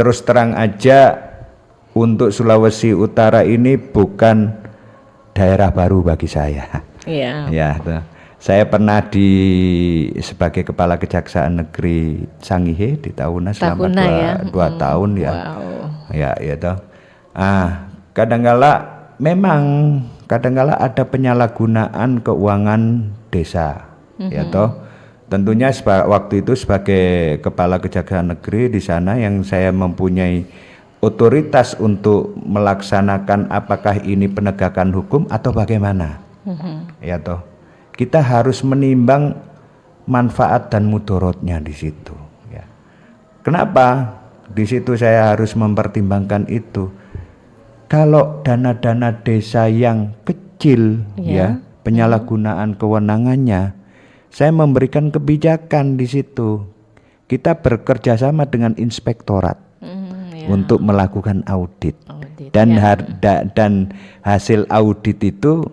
terus terang aja untuk Sulawesi Utara ini bukan daerah baru bagi saya. Iya. Ya, saya pernah sebagai Kepala Kejaksaan Negeri Sangihe di Tahuna selama dua tahun ya. Wow. Ya toh. Kadangkala ada penyalahgunaan keuangan desa, ya toh. Tentunya waktu itu sebagai Kepala Kejaksaan Negeri di sana yang saya mempunyai otoritas untuk melaksanakan apakah ini penegakan hukum atau bagaimana, ya toh. Kita harus menimbang manfaat dan mudorotnya di situ. Ya. Kenapa? Di situ saya harus mempertimbangkan itu. Kalau dana-dana desa yang kecil, ya penyalahgunaan kewenangannya, saya memberikan kebijakan di situ. Kita bekerja sama dengan inspektorat untuk melakukan audit. Dan hasil audit itu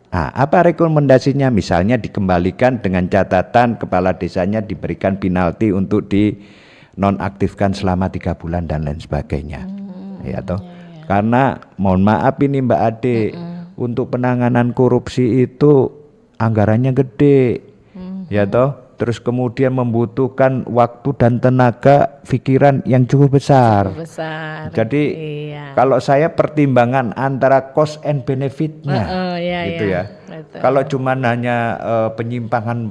apa rekomendasinya? Misalnya dikembalikan dengan catatan kepala desanya diberikan penalti untuk dinonaktifkan selama 3 bulan dan lain sebagainya. Ya toh. Karena mohon maaf ini Mbak Ade, untuk penanganan korupsi itu anggarannya gede, ya toh. Terus kemudian membutuhkan waktu dan tenaga pikiran yang cukup besar. Jadi kalau saya pertimbangan antara cost and benefitnya, gitu ya. Betul. Kalau cuma hanya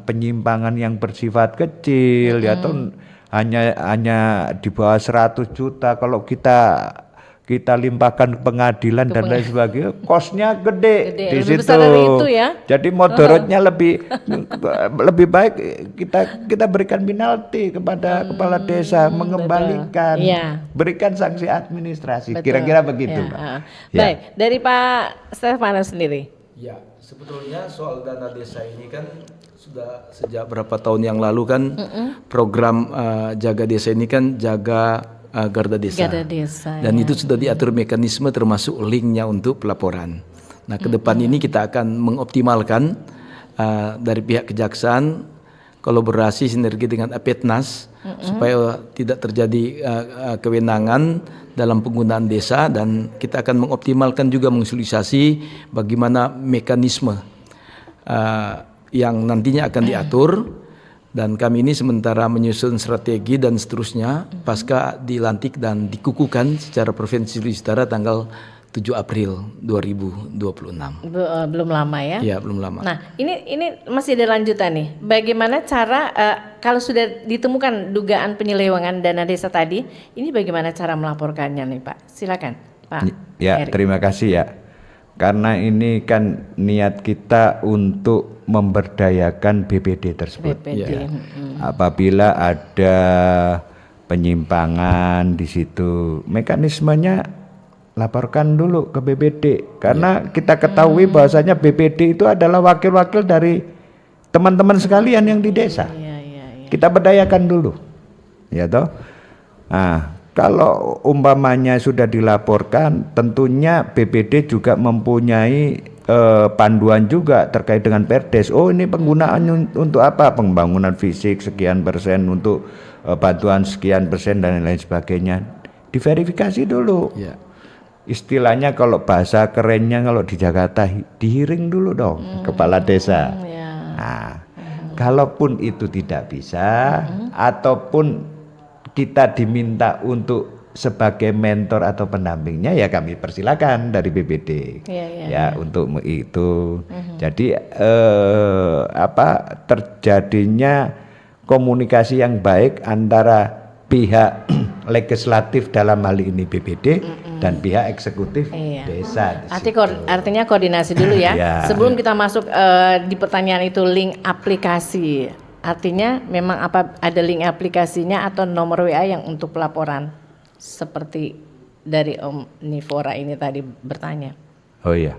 penyimpangan yang bersifat kecil, ya toh hanya di bawah 100 juta, kalau kita limpahkan ke pengadilan dan lain sebagainya, kosnya gede di situ. Besar dari itu ya. Jadi modorotnya lebih baik kita berikan penalti kepada kepala desa, mengembalikan, berikan sanksi administrasi. Kira-kira begitu, Pak. Baik, dari Pak Stefanus sendiri. Ya, sebetulnya soal dana desa ini kan sudah sejak berapa tahun yang lalu kan program Jaga Desa ini kan jaga Garda Desa. Dan itu sudah diatur mekanisme termasuk linknya untuk pelaporan. Nah, ke depan ini kita akan mengoptimalkan dari pihak kejaksaan kolaborasi sinergi dengan Apetnas supaya tidak terjadi kewenangan dalam penggunaan desa, dan kita akan mengoptimalkan juga mensosialisasi bagaimana mekanisme yang nantinya akan diatur. Dan kami ini sementara menyusun strategi dan seterusnya pasca dilantik dan dikukuhkan secara Provinsi Sulawesi Utara tanggal 7 April 2026. Belum lama ya? Ya, belum lama. Nah, ini masih ada lanjutan nih. Bagaimana cara kalau sudah ditemukan dugaan penyelewengan dana desa tadi, ini bagaimana cara melaporkannya nih Pak? Silakan, Pak. Ya, Erick. terima kasih ya. Karena ini kan niat kita untuk memberdayakan BPD tersebut. BPD. Apabila ada penyimpangan di situ, mekanismenya laporkan dulu ke BPD. Karena kita ketahui bahwasanya BPD itu adalah wakil-wakil dari teman-teman sekalian yang di desa. Kita berdayakan dulu, ya toh. Nah, kalau umpamanya sudah dilaporkan, tentunya BPD juga mempunyai panduan juga terkait dengan Perdes. Oh, ini penggunaan untuk apa? Pembangunan fisik sekian persen, untuk bantuan sekian persen dan lain sebagainya. Diverifikasi dulu. Ya. Istilahnya kalau bahasa kerennya kalau di Jakarta dihiring dulu dong kepala desa. Nah, kalaupun itu tidak bisa ataupun kita diminta untuk sebagai mentor atau pendampingnya, ya kami persilakan dari BPD untuk itu. Jadi terjadinya komunikasi yang baik antara pihak legislatif dalam hal ini BPD dan pihak eksekutif desa. Artinya koordinasi dulu ya. Sebelum kita masuk di pertanyaan itu link aplikasi. Artinya memang ada link aplikasinya atau nomor WA yang untuk pelaporan seperti dari Omnivora ini tadi bertanya. Oh iya,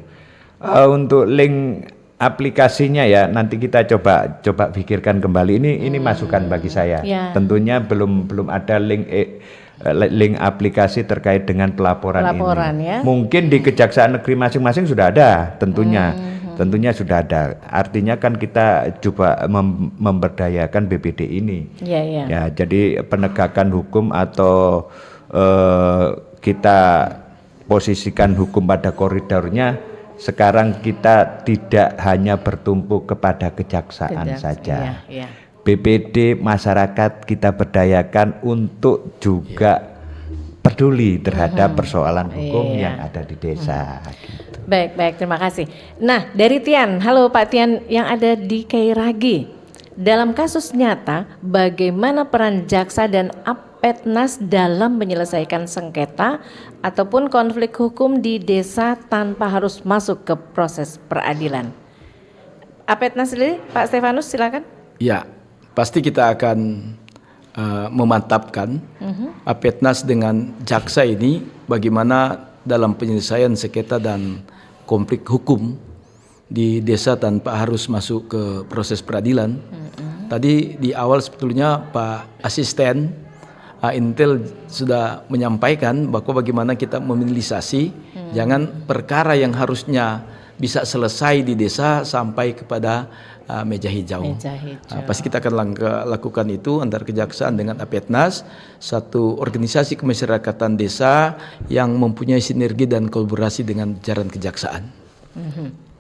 untuk link aplikasinya ya nanti kita coba pikirkan kembali. Ini masukan bagi saya. Ya. Tentunya belum ada link aplikasi terkait dengan pelaporan ini. Ya. Mungkin di kejaksaan negeri masing-masing sudah ada, tentunya sudah ada. Artinya kan kita coba memberdayakan BPD ini. Iya. Ya, jadi penegakan hukum atau kita posisikan hukum pada koridornya. Sekarang kita tidak hanya bertumpu kepada kejaksaan saja. Iya. BPD masyarakat kita berdayakan untuk juga peduli terhadap persoalan hukum yang ada di desa. Gitu. Baik, terima kasih. Nah, dari Tian, halo Pak Tian yang ada di Kairagi. Dalam kasus nyata, bagaimana peran jaksa dan Apetnas dalam menyelesaikan sengketa ataupun konflik hukum di desa tanpa harus masuk ke proses peradilan? Apetnas sendiri, Pak Stefanus silakan. Ya, pasti kita akan memantapkan Apetnas dengan jaksa ini bagaimana dalam penyelesaian sengketa dan konflik hukum di desa tanpa harus masuk ke proses peradilan. Tadi di awal sebetulnya Pak Asisten Intel sudah menyampaikan bahwa bagaimana kita meminimalisasi jangan perkara yang harusnya bisa selesai di desa sampai kepada meja hijau. Pasti kita akan lakukan itu antara kejaksaan dengan Apetnas, satu organisasi kemasyarakatan desa yang mempunyai sinergi dan kolaborasi dengan jajaran kejaksaan.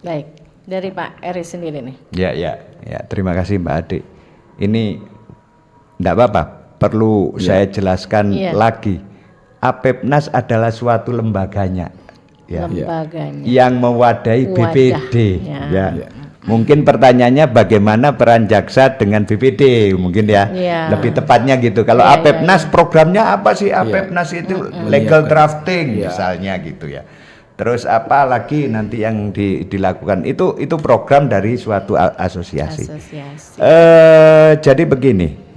Baik, dari Pak Eri sendiri nih. Ya, terima kasih Mbak Ade. Ini enggak apa-apa. Perlu saya jelaskan lagi, Apetnas adalah suatu lembaganya, yang mewadahi BPD. Mungkin pertanyaannya bagaimana peran jaksa dengan BPD, mungkin lebih tepatnya gitu. Kalau Apetnas programnya apa sih? Apetnas itu legal drafting misalnya gitu ya. Terus apa lagi nanti yang dilakukan itu program dari suatu asosiasi. Jadi begini.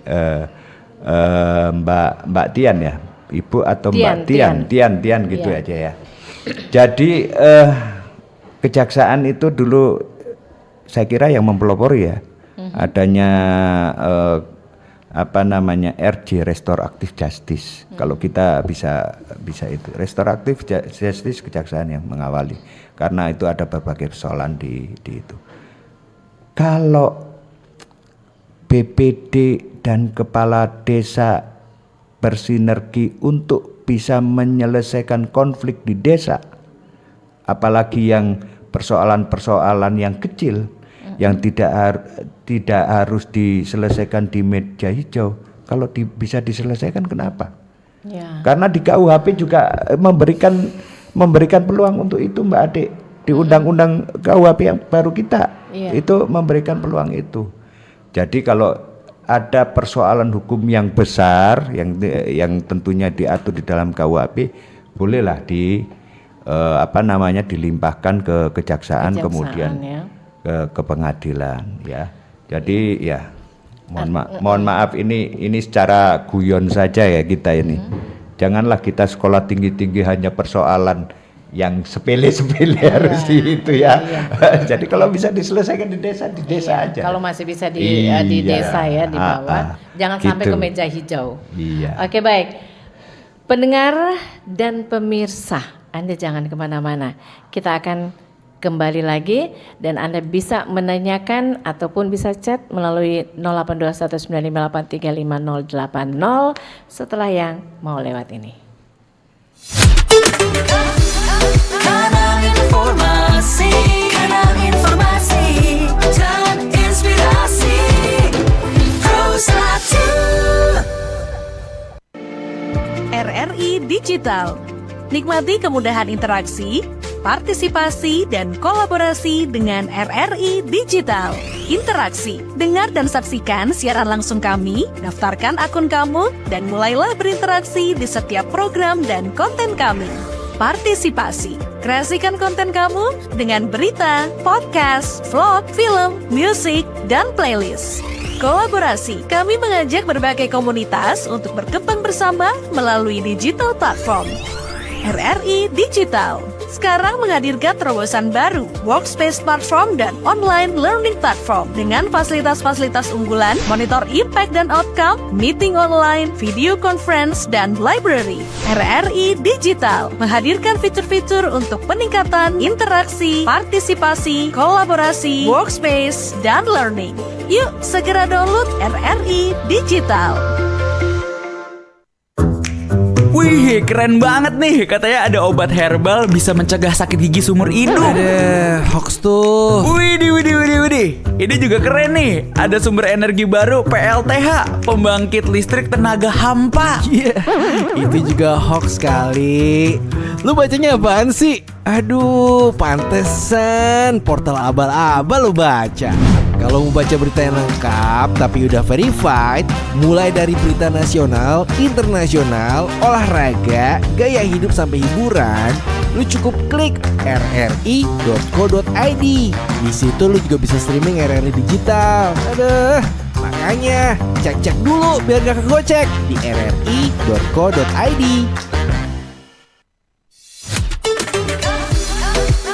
Mbak Tian ya, Ibu atau Mbak Tian gitu aja ya. Jadi kejaksaan itu dulu saya kira yang mempelopori ya adanya RJ Restoratif Justice. Kalau kita bisa itu Restoratif Justice kejaksaan yang mengawali karena itu ada berbagai persoalan di itu. Kalau BPD dan kepala desa bersinergi untuk bisa menyelesaikan konflik di desa, apalagi yang persoalan-persoalan yang kecil yang tidak harus diselesaikan di meja hijau. Kalau bisa diselesaikan kenapa? Karena di KUHP juga memberikan peluang untuk itu Mbak Ade. Di undang-undang KUHP yang baru kita itu memberikan peluang itu. Jadi kalau ada persoalan hukum yang besar yang tentunya diatur di dalam KUHP, bolehlah dilimpahkan ke kejaksaan kemudian ke pengadilan ya. Jadi ya mohon maaf ini secara guyon saja ya kita ini. Janganlah kita sekolah tinggi-tinggi hanya persoalan yang sepele-sepele harus di itu ya. Jadi kalau bisa diselesaikan di desa aja. Kalau masih bisa di desa ya di bawah, jangan sampai ke meja hijau. Oke, baik. Pendengar dan pemirsa, Anda jangan kemana-mana. Kita akan kembali lagi dan Anda bisa menanyakan ataupun bisa chat melalui 082195835080 setelah yang mau lewat ini. Kanal informasi dan inspirasi Pro1 RRI Digital. Nikmati kemudahan interaksi, partisipasi, dan kolaborasi dengan RRI Digital. Interaksi, dengar dan saksikan siaran langsung kami, daftarkan akun kamu, dan mulailah berinteraksi di setiap program dan konten kami. Partisipasi, kreasikan konten kamu dengan berita, podcast, vlog, film, musik, dan playlist. Kolaborasi, kami mengajak berbagai komunitas untuk berkembang bersama melalui digital platform. RRI Digital, sekarang menghadirkan terobosan baru, Workspace Platform dan Online Learning Platform dengan fasilitas-fasilitas unggulan, monitor impact dan outcome, meeting online, video conference, dan library. RRI Digital menghadirkan fitur-fitur untuk peningkatan interaksi, partisipasi, kolaborasi, workspace, dan learning. Yuk, segera download RRI Digital. Wih, keren banget nih. Katanya ada obat herbal bisa mencegah sakit gigi seumur hidup. Ada hoax tuh. Widih. Ini juga keren nih. Ada sumber energi baru PLTH, pembangkit listrik tenaga hampa. Iya, itu juga hoax kali. Lu bacanya apaan sih? Aduh, pantesan portal abal-abal lu baca. Kalau mau baca berita yang lengkap tapi udah verified, mulai dari berita nasional, internasional, olahraga, gaya hidup sampai hiburan, lu cukup klik rri.co.id. Di situ lu juga bisa streaming RRI Digital. Aduh, makanya cek-cek dulu biar gak kegocek di rri.co.id.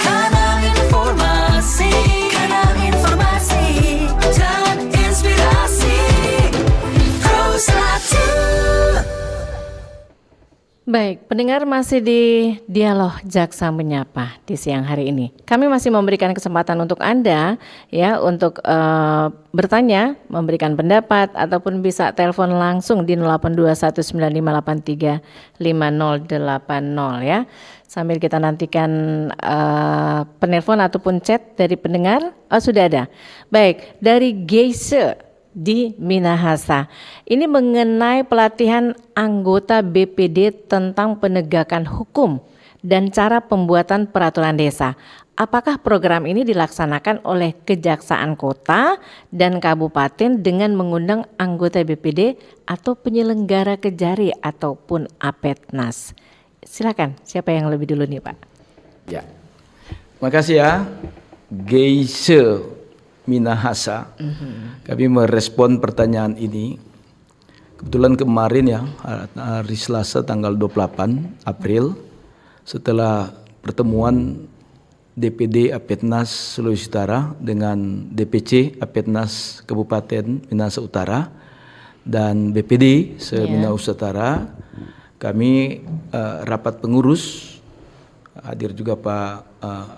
Kanal informasi dan inspirasi. Pro 1. Baik, pendengar masih di Dialog Jaksa Menyapa di siang hari ini. Kami masih memberikan kesempatan untuk Anda ya untuk bertanya, memberikan pendapat ataupun bisa telepon langsung di 082195835080 ya. Sambil kita nantikan penelpon ataupun chat dari pendengar. Oh, sudah ada. Baik, dari Geise di Minahasa. Ini mengenai pelatihan anggota BPD tentang penegakan hukum dan cara pembuatan peraturan desa. Apakah program ini dilaksanakan oleh Kejaksaan Kota dan Kabupaten dengan mengundang anggota BPD atau penyelenggara Kejari ataupun Apetnas? Silakan, siapa yang lebih dulu nih Pak? Ya, makasih ya, Geise Minahasa. Kami merespon pertanyaan ini. Kebetulan kemarin ya, hari Selasa tanggal 28 April, setelah pertemuan DPD Apetnas Sulawesi Utara dengan DPC Apetnas Kabupaten Minahasa Utara dan BPD se-Minahasa Utara, kami rapat pengurus, hadir juga Pak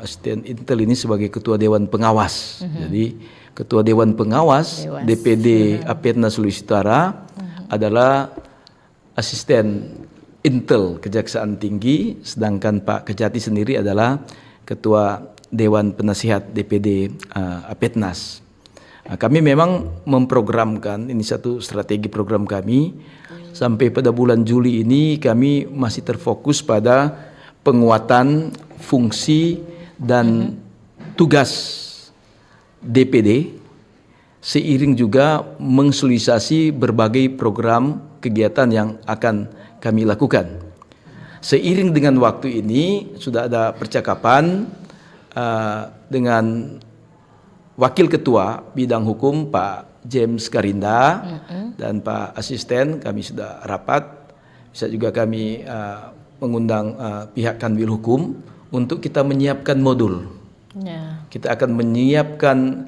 Asisten Intel ini sebagai Ketua Dewan Pengawas. Jadi Ketua Dewan Pengawas DPD Apetnas Sulawesi Utara adalah Asisten Intel Kejaksaan Tinggi, sedangkan Pak Kejati sendiri adalah Ketua Dewan Penasihat DPD Apetnas. Kami memang memprogramkan, ini satu strategi program kami, sampai pada bulan Juli ini kami masih terfokus pada penguatan fungsi dan tugas DPD, seiring juga mensosialisasi berbagai program kegiatan yang akan kami lakukan. Seiring dengan waktu ini sudah ada percakapan dengan Wakil Ketua Bidang Hukum Pak James Karinda dan Pak Asisten, kami sudah rapat. Bisa juga kami mengundang pihak Kanwil Hukum untuk kita menyiapkan modul. Kita akan menyiapkan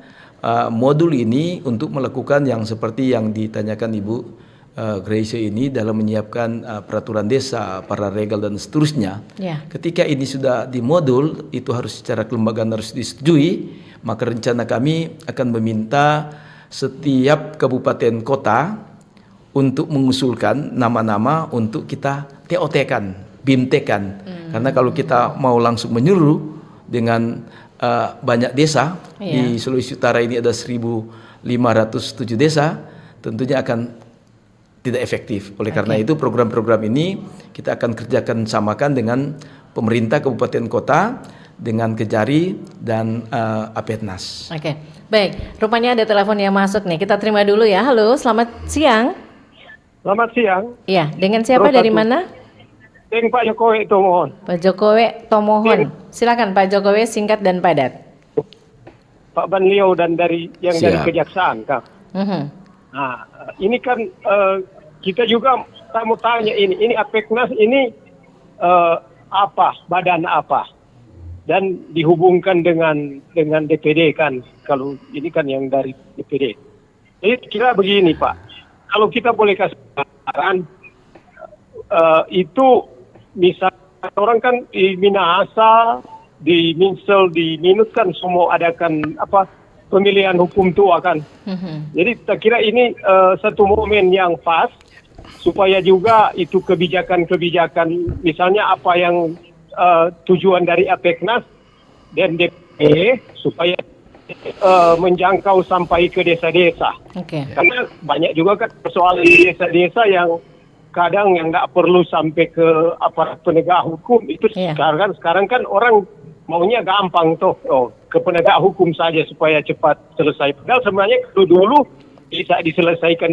modul ini untuk melakukan yang seperti yang ditanyakan Ibu Grace ini dalam menyiapkan peraturan desa, pararegel dan seterusnya. Ketika ini sudah di modul, itu harus secara kelembagaan harus disetujui, maka rencana kami akan meminta setiap kabupaten kota untuk mengusulkan nama-nama untuk kita TOT-kan, BIMT-kan. Karena kalau kita mau langsung menyuruh dengan banyak desa, di Sulawesi Utara ini ada 1.507 desa, tentunya akan tidak efektif. Oleh karena itu program-program ini kita akan kerjakan samakan dengan pemerintah kabupaten kota, dengan Kejari dan Apetnas. Oke, baik. Rupanya ada telepon yang masuk nih. Kita terima dulu ya. Halo, selamat siang. Selamat siang. Iya, dengan siapa dari mana? Dengan Pak Jokowi Tomohon. Pak Jokowi Tomohon. Silakan Pak Jokowi, singkat dan padat. Pak Banlio dan dari dari Kejaksaan, Kak. Nah, ini kan kita juga mau tanya ini Apeknas ini apa, badan apa? dan dihubungkan dengan DPD kan, kalau ini kan yang dari DPD. Jadi kira begini Pak, kalau kita boleh kasih saran, itu misal orang kan di Minahasa, di Minsel, di Minut kan semua adakan pemilihan hukum tua kan. Jadi saya kira ini satu momen yang pas supaya juga itu kebijakan-kebijakan, misalnya apa yang tujuan dari Apeknas dan DPD supaya menjangkau sampai ke desa-desa. Karena banyak juga kan persoalan di desa-desa yang kadang yang nggak perlu sampai ke aparat penegak hukum itu. Sekarang kan orang maunya gampang ke penegak hukum saja supaya cepat selesai. Padahal sebenarnya dulu bisa diselesaikan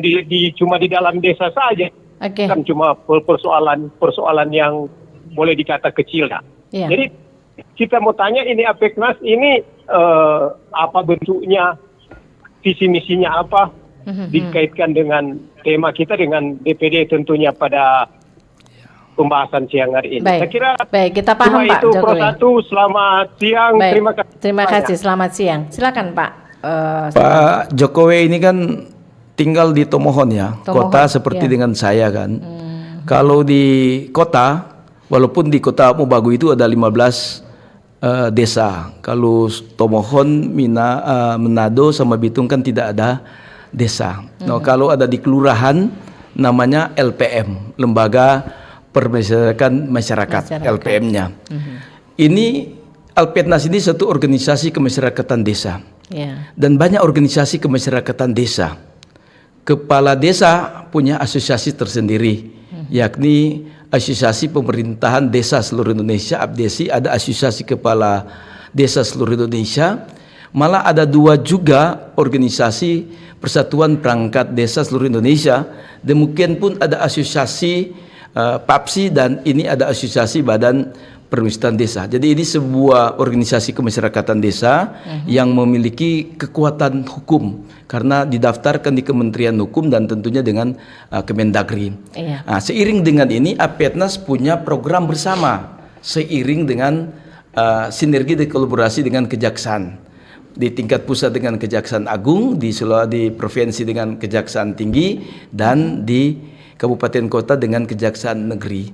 cuma di dalam desa saja. Kan cuma persoalan yang boleh dikata kecil lah. Jadi kita mau tanya ini Apeknas ini apa bentuknya, visi misinya apa, dikaitkan dengan tema kita dengan DPD tentunya pada pembahasan siang hari ini. Baik. Saya kira kita paham Pak itu Jokowi. Pro 1, selamat siang. Baik. Terima kasih. Selamat siang. Silakan Pak. Pak Jokowi ini kan tinggal di Tomohon ya, kota seperti dengan saya kan. Kalau di kota, walaupun di kota Mobagu itu ada 15 desa. Kalau Tomohon, Manado sama Bitung kan tidak ada desa. Nah, kalau ada di kelurahan namanya LPM, Lembaga Permusyawaratan Masyarakat, LPM-nya. Ini Alpetnas ini satu organisasi kemasyarakatan desa. Dan banyak organisasi kemasyarakatan desa. Kepala desa punya asosiasi tersendiri, yakni Asosiasi Pemerintahan Desa Seluruh Indonesia, APDESI, ada Asosiasi Kepala Desa Seluruh Indonesia. Malah ada 2 juga organisasi Persatuan Perangkat Desa Seluruh Indonesia. Demikian pun ada asosiasi PAPSI, dan ini ada asosiasi Badan Perwistaan Desa. Jadi ini sebuah organisasi kemasyarakatan desa yang memiliki kekuatan hukum karena didaftarkan di Kementerian Hukum dan tentunya dengan Kemendagri. Nah, seiring dengan ini Apetnas punya program bersama seiring dengan sinergi dan kolaborasi dengan Kejaksaan. Di tingkat pusat dengan Kejaksaan Agung, di provinsi dengan Kejaksaan Tinggi, dan di kabupaten kota dengan Kejaksaan Negeri.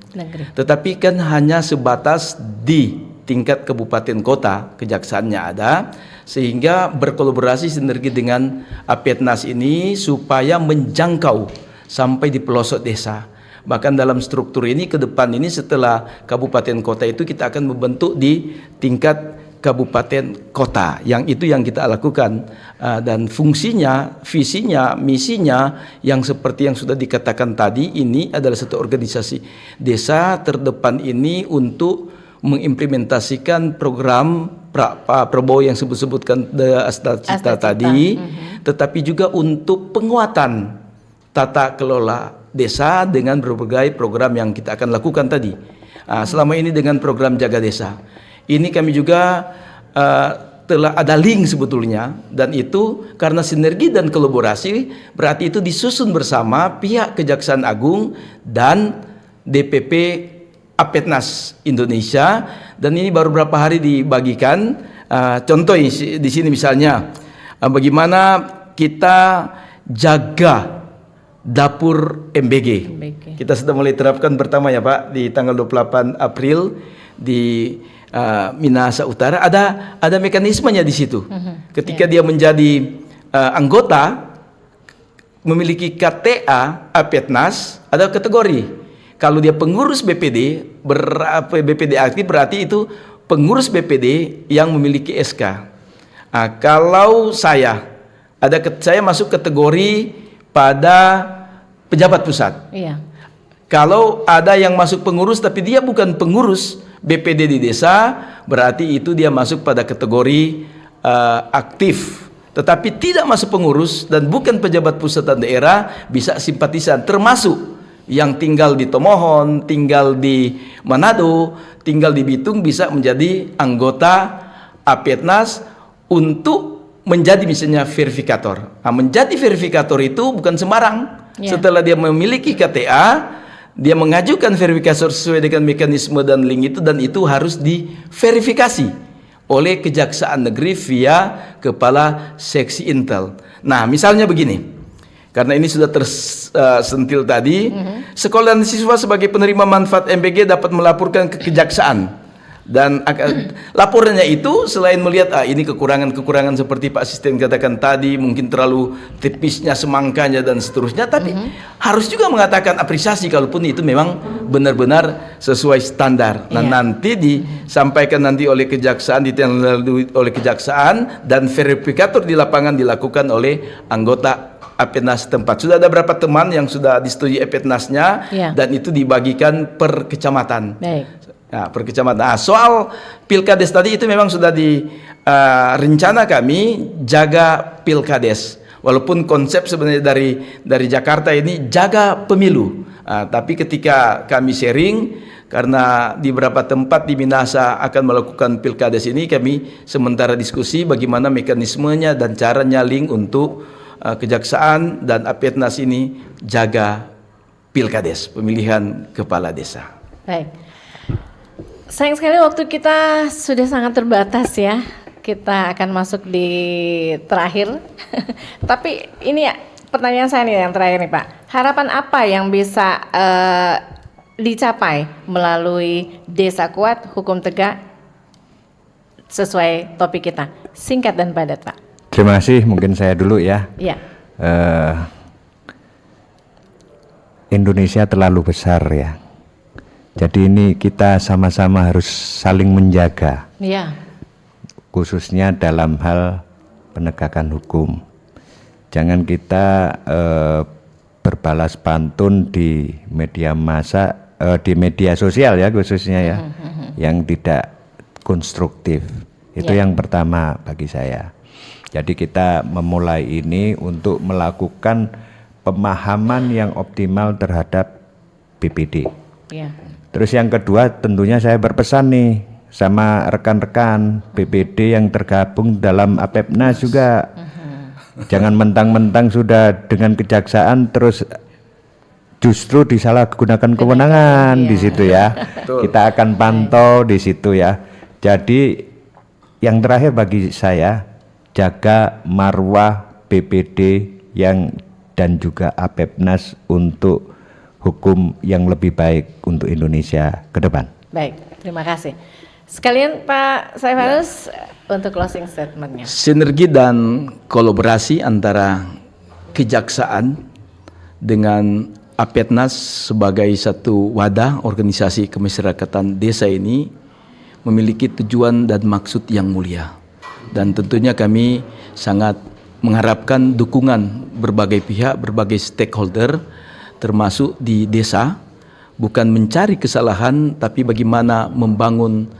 Tetapi kan hanya sebatas di tingkat kabupaten kota kejaksaannya ada, sehingga berkolaborasi sinergi dengan Apetnas ini supaya menjangkau sampai di pelosok desa. Bahkan dalam struktur ini ke depan ini setelah kabupaten kota itu kita akan membentuk di tingkat kabupaten kota, yang itu yang kita lakukan, dan fungsinya, visinya, misinya yang seperti yang sudah dikatakan tadi, ini adalah satu organisasi desa terdepan ini untuk mengimplementasikan program Pak Prabowo yang sebutkan Asta Cita tetapi juga untuk penguatan tata kelola desa dengan berbagai program yang kita akan lakukan tadi. Selama ini dengan program Jaga Desa. Ini kami juga telah ada link sebetulnya, dan itu karena sinergi dan kolaborasi berarti itu disusun bersama pihak Kejaksaan Agung dan DPP Apetnas Indonesia, dan ini baru beberapa hari dibagikan. Contoh di sini misalnya bagaimana kita jaga dapur MBG. Kita sudah mulai terapkan pertama ya Pak di tanggal 28 April di Minahasa Utara. Ada mekanismenya di situ. Ketika dia menjadi anggota memiliki KTA Apetnas, ada kategori. Kalau dia pengurus BPD, BPD aktif berarti itu pengurus BPD yang memiliki SK. Kalau saya masuk kategori pada pejabat pusat. Kalau ada yang masuk pengurus tapi dia bukan pengurus BPD di desa, berarti itu dia masuk pada kategori aktif. Tetapi tidak masuk pengurus dan bukan pejabat pusat dan daerah, bisa simpatisan, termasuk yang tinggal di Tomohon, tinggal di Manado, tinggal di Bitung, bisa menjadi anggota Apetnas untuk menjadi misalnya verifikator. Menjadi verifikator itu bukan sembarang. Setelah dia memiliki KTA, dia mengajukan verifikator sesuai dengan mekanisme dan link itu, dan itu harus diverifikasi oleh Kejaksaan Negeri via Kepala Seksi Intel. Nah, misalnya begini, karena ini sudah tersentil tadi, sekolah dan siswa sebagai penerima manfaat MBG dapat melaporkan ke kejaksaan. Dan laporannya itu selain melihat ini kekurangan-kekurangan seperti Pak Asisten katakan tadi, mungkin terlalu tipisnya semangkanya dan seterusnya, tapi harus juga mengatakan apresiasi kalaupun itu memang benar-benar sesuai standar. Nah, nanti disampaikan nanti oleh kejaksaan, ditindaklanjuti oleh kejaksaan, dan verifikator di lapangan dilakukan oleh anggota Apetnas tempat. Sudah ada berapa teman yang sudah disetujui Apetnasnya, dan itu dibagikan per kecamatan. Baik. Nah, per kecamatan. Nah, soal Pilkades tadi itu memang sudah di rencana kami jaga Pilkades. Walaupun konsep sebenarnya dari Jakarta ini jaga pemilu. Tapi ketika kami sharing, karena di beberapa tempat di Minahasa akan melakukan Pilkades ini, kami sementara diskusi bagaimana mekanismenya dan caranya link untuk kejaksaan dan Apetnas ini jaga Pilkades, pemilihan kepala desa. Baik. Sayang sekali waktu kita sudah sangat terbatas ya. Kita akan masuk di terakhir. Tapi ini pertanyaan saya nih yang terakhir nih Pak. Harapan apa yang bisa dicapai melalui Desa Kuat, Hukum Tegak sesuai topik kita? Singkat dan padat Pak. Terima kasih, mungkin saya dulu ya. Iya. Indonesia terlalu besar ya. Jadi ini kita sama-sama harus saling menjaga. Iya. Khususnya dalam hal penegakan hukum. Jangan kita berbalas pantun di media massa, di media sosial ya khususnya ya, yang tidak konstruktif. Itu yang pertama bagi saya. Jadi kita memulai ini untuk melakukan pemahaman yang optimal terhadap BPD. Iya. Terus yang kedua tentunya saya berpesan nih sama rekan-rekan BPD yang tergabung dalam Apetnas juga. Jangan mentang-mentang sudah dengan kejaksaan terus justru disalahgunakan kewenangan di situ ya. Kita akan pantau di situ ya. Jadi yang terakhir bagi saya, jaga marwah BPD dan juga Apetnas untuk hukum yang lebih baik untuk Indonesia ke depan. Baik, terima kasih. Sekalian Pak Saifarus untuk closing statementnya. Sinergi dan kolaborasi antara kejaksaan dengan Apetnas sebagai satu wadah organisasi kemasyarakatan desa ini memiliki tujuan dan maksud yang mulia. Dan tentunya kami sangat mengharapkan dukungan berbagai pihak, berbagai stakeholder, termasuk di desa, bukan mencari kesalahan, tapi bagaimana membangun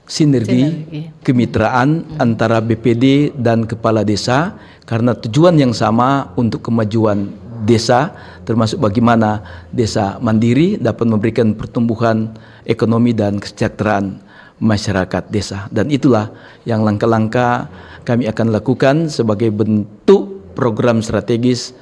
sinergi, kemitraan antara BPD dan kepala desa, karena tujuan yang sama untuk kemajuan desa, termasuk bagaimana desa mandiri dapat memberikan pertumbuhan ekonomi dan kesejahteraan masyarakat desa. Dan itulah yang langkah-langkah kami akan lakukan sebagai bentuk program strategis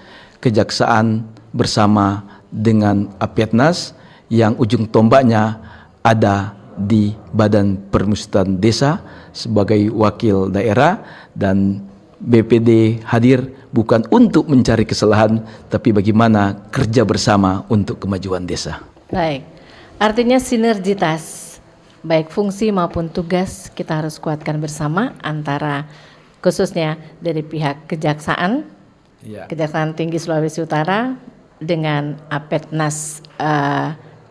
kejaksaan bersama dengan Apetnas yang ujung tombaknya ada di Badan Permusyawaratan Desa sebagai wakil daerah, dan BPD hadir bukan untuk mencari kesalahan tapi bagaimana kerja bersama untuk kemajuan desa. Baik. Artinya sinergitas baik fungsi maupun tugas kita harus kuatkan bersama antara khususnya dari pihak kejaksaan, Kejaksaan Tinggi Sulawesi Utara dengan Apetnas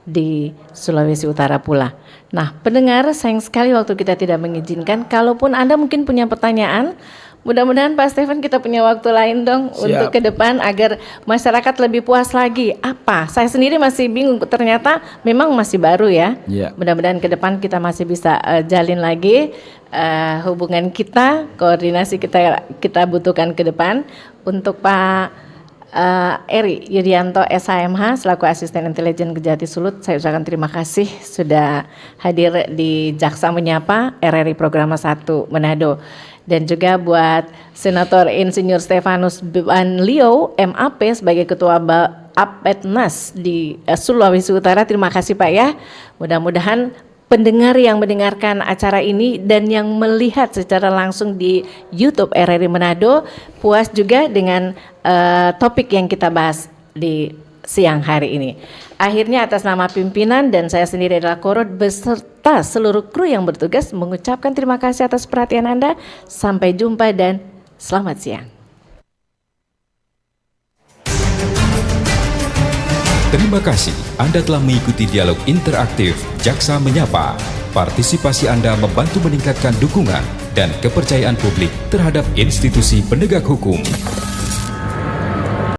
di Sulawesi Utara pula. Nah, pendengar, sayang sekali waktu kita tidak mengizinkan. Kalaupun Anda mungkin punya pertanyaan, mudah-mudahan Pak Stephen kita punya waktu lain dong untuk ke depan agar masyarakat lebih puas lagi. Apa? Saya sendiri masih bingung, ternyata memang masih baru ya. Mudah-mudahan ke depan kita masih bisa jalin lagi hubungan kita, koordinasi kita butuhkan ke depan. Untuk Pak Eri Yudianto SHMH selaku Asisten Intelijen Kejati Sulut, saya ucapkan terima kasih sudah hadir di Jaksa Menyapa RRI Programa 1 Manado. Dan juga buat Senator Insinyur Stefanus Banlio MAP sebagai Ketua Apetnas di Sulawesi Utara. Terima kasih Pak ya. Mudah-mudahan pendengar yang mendengarkan acara ini dan yang melihat secara langsung di YouTube RRI Manado puas juga dengan topik yang kita bahas di siang hari ini. Akhirnya atas nama pimpinan dan saya sendiri adalah Korod beserta seluruh kru yang bertugas mengucapkan terima kasih atas perhatian Anda. Sampai jumpa dan selamat siang. Terima kasih Anda telah mengikuti dialog interaktif Jaksa Menyapa. Partisipasi Anda membantu meningkatkan dukungan dan kepercayaan publik terhadap institusi penegak hukum.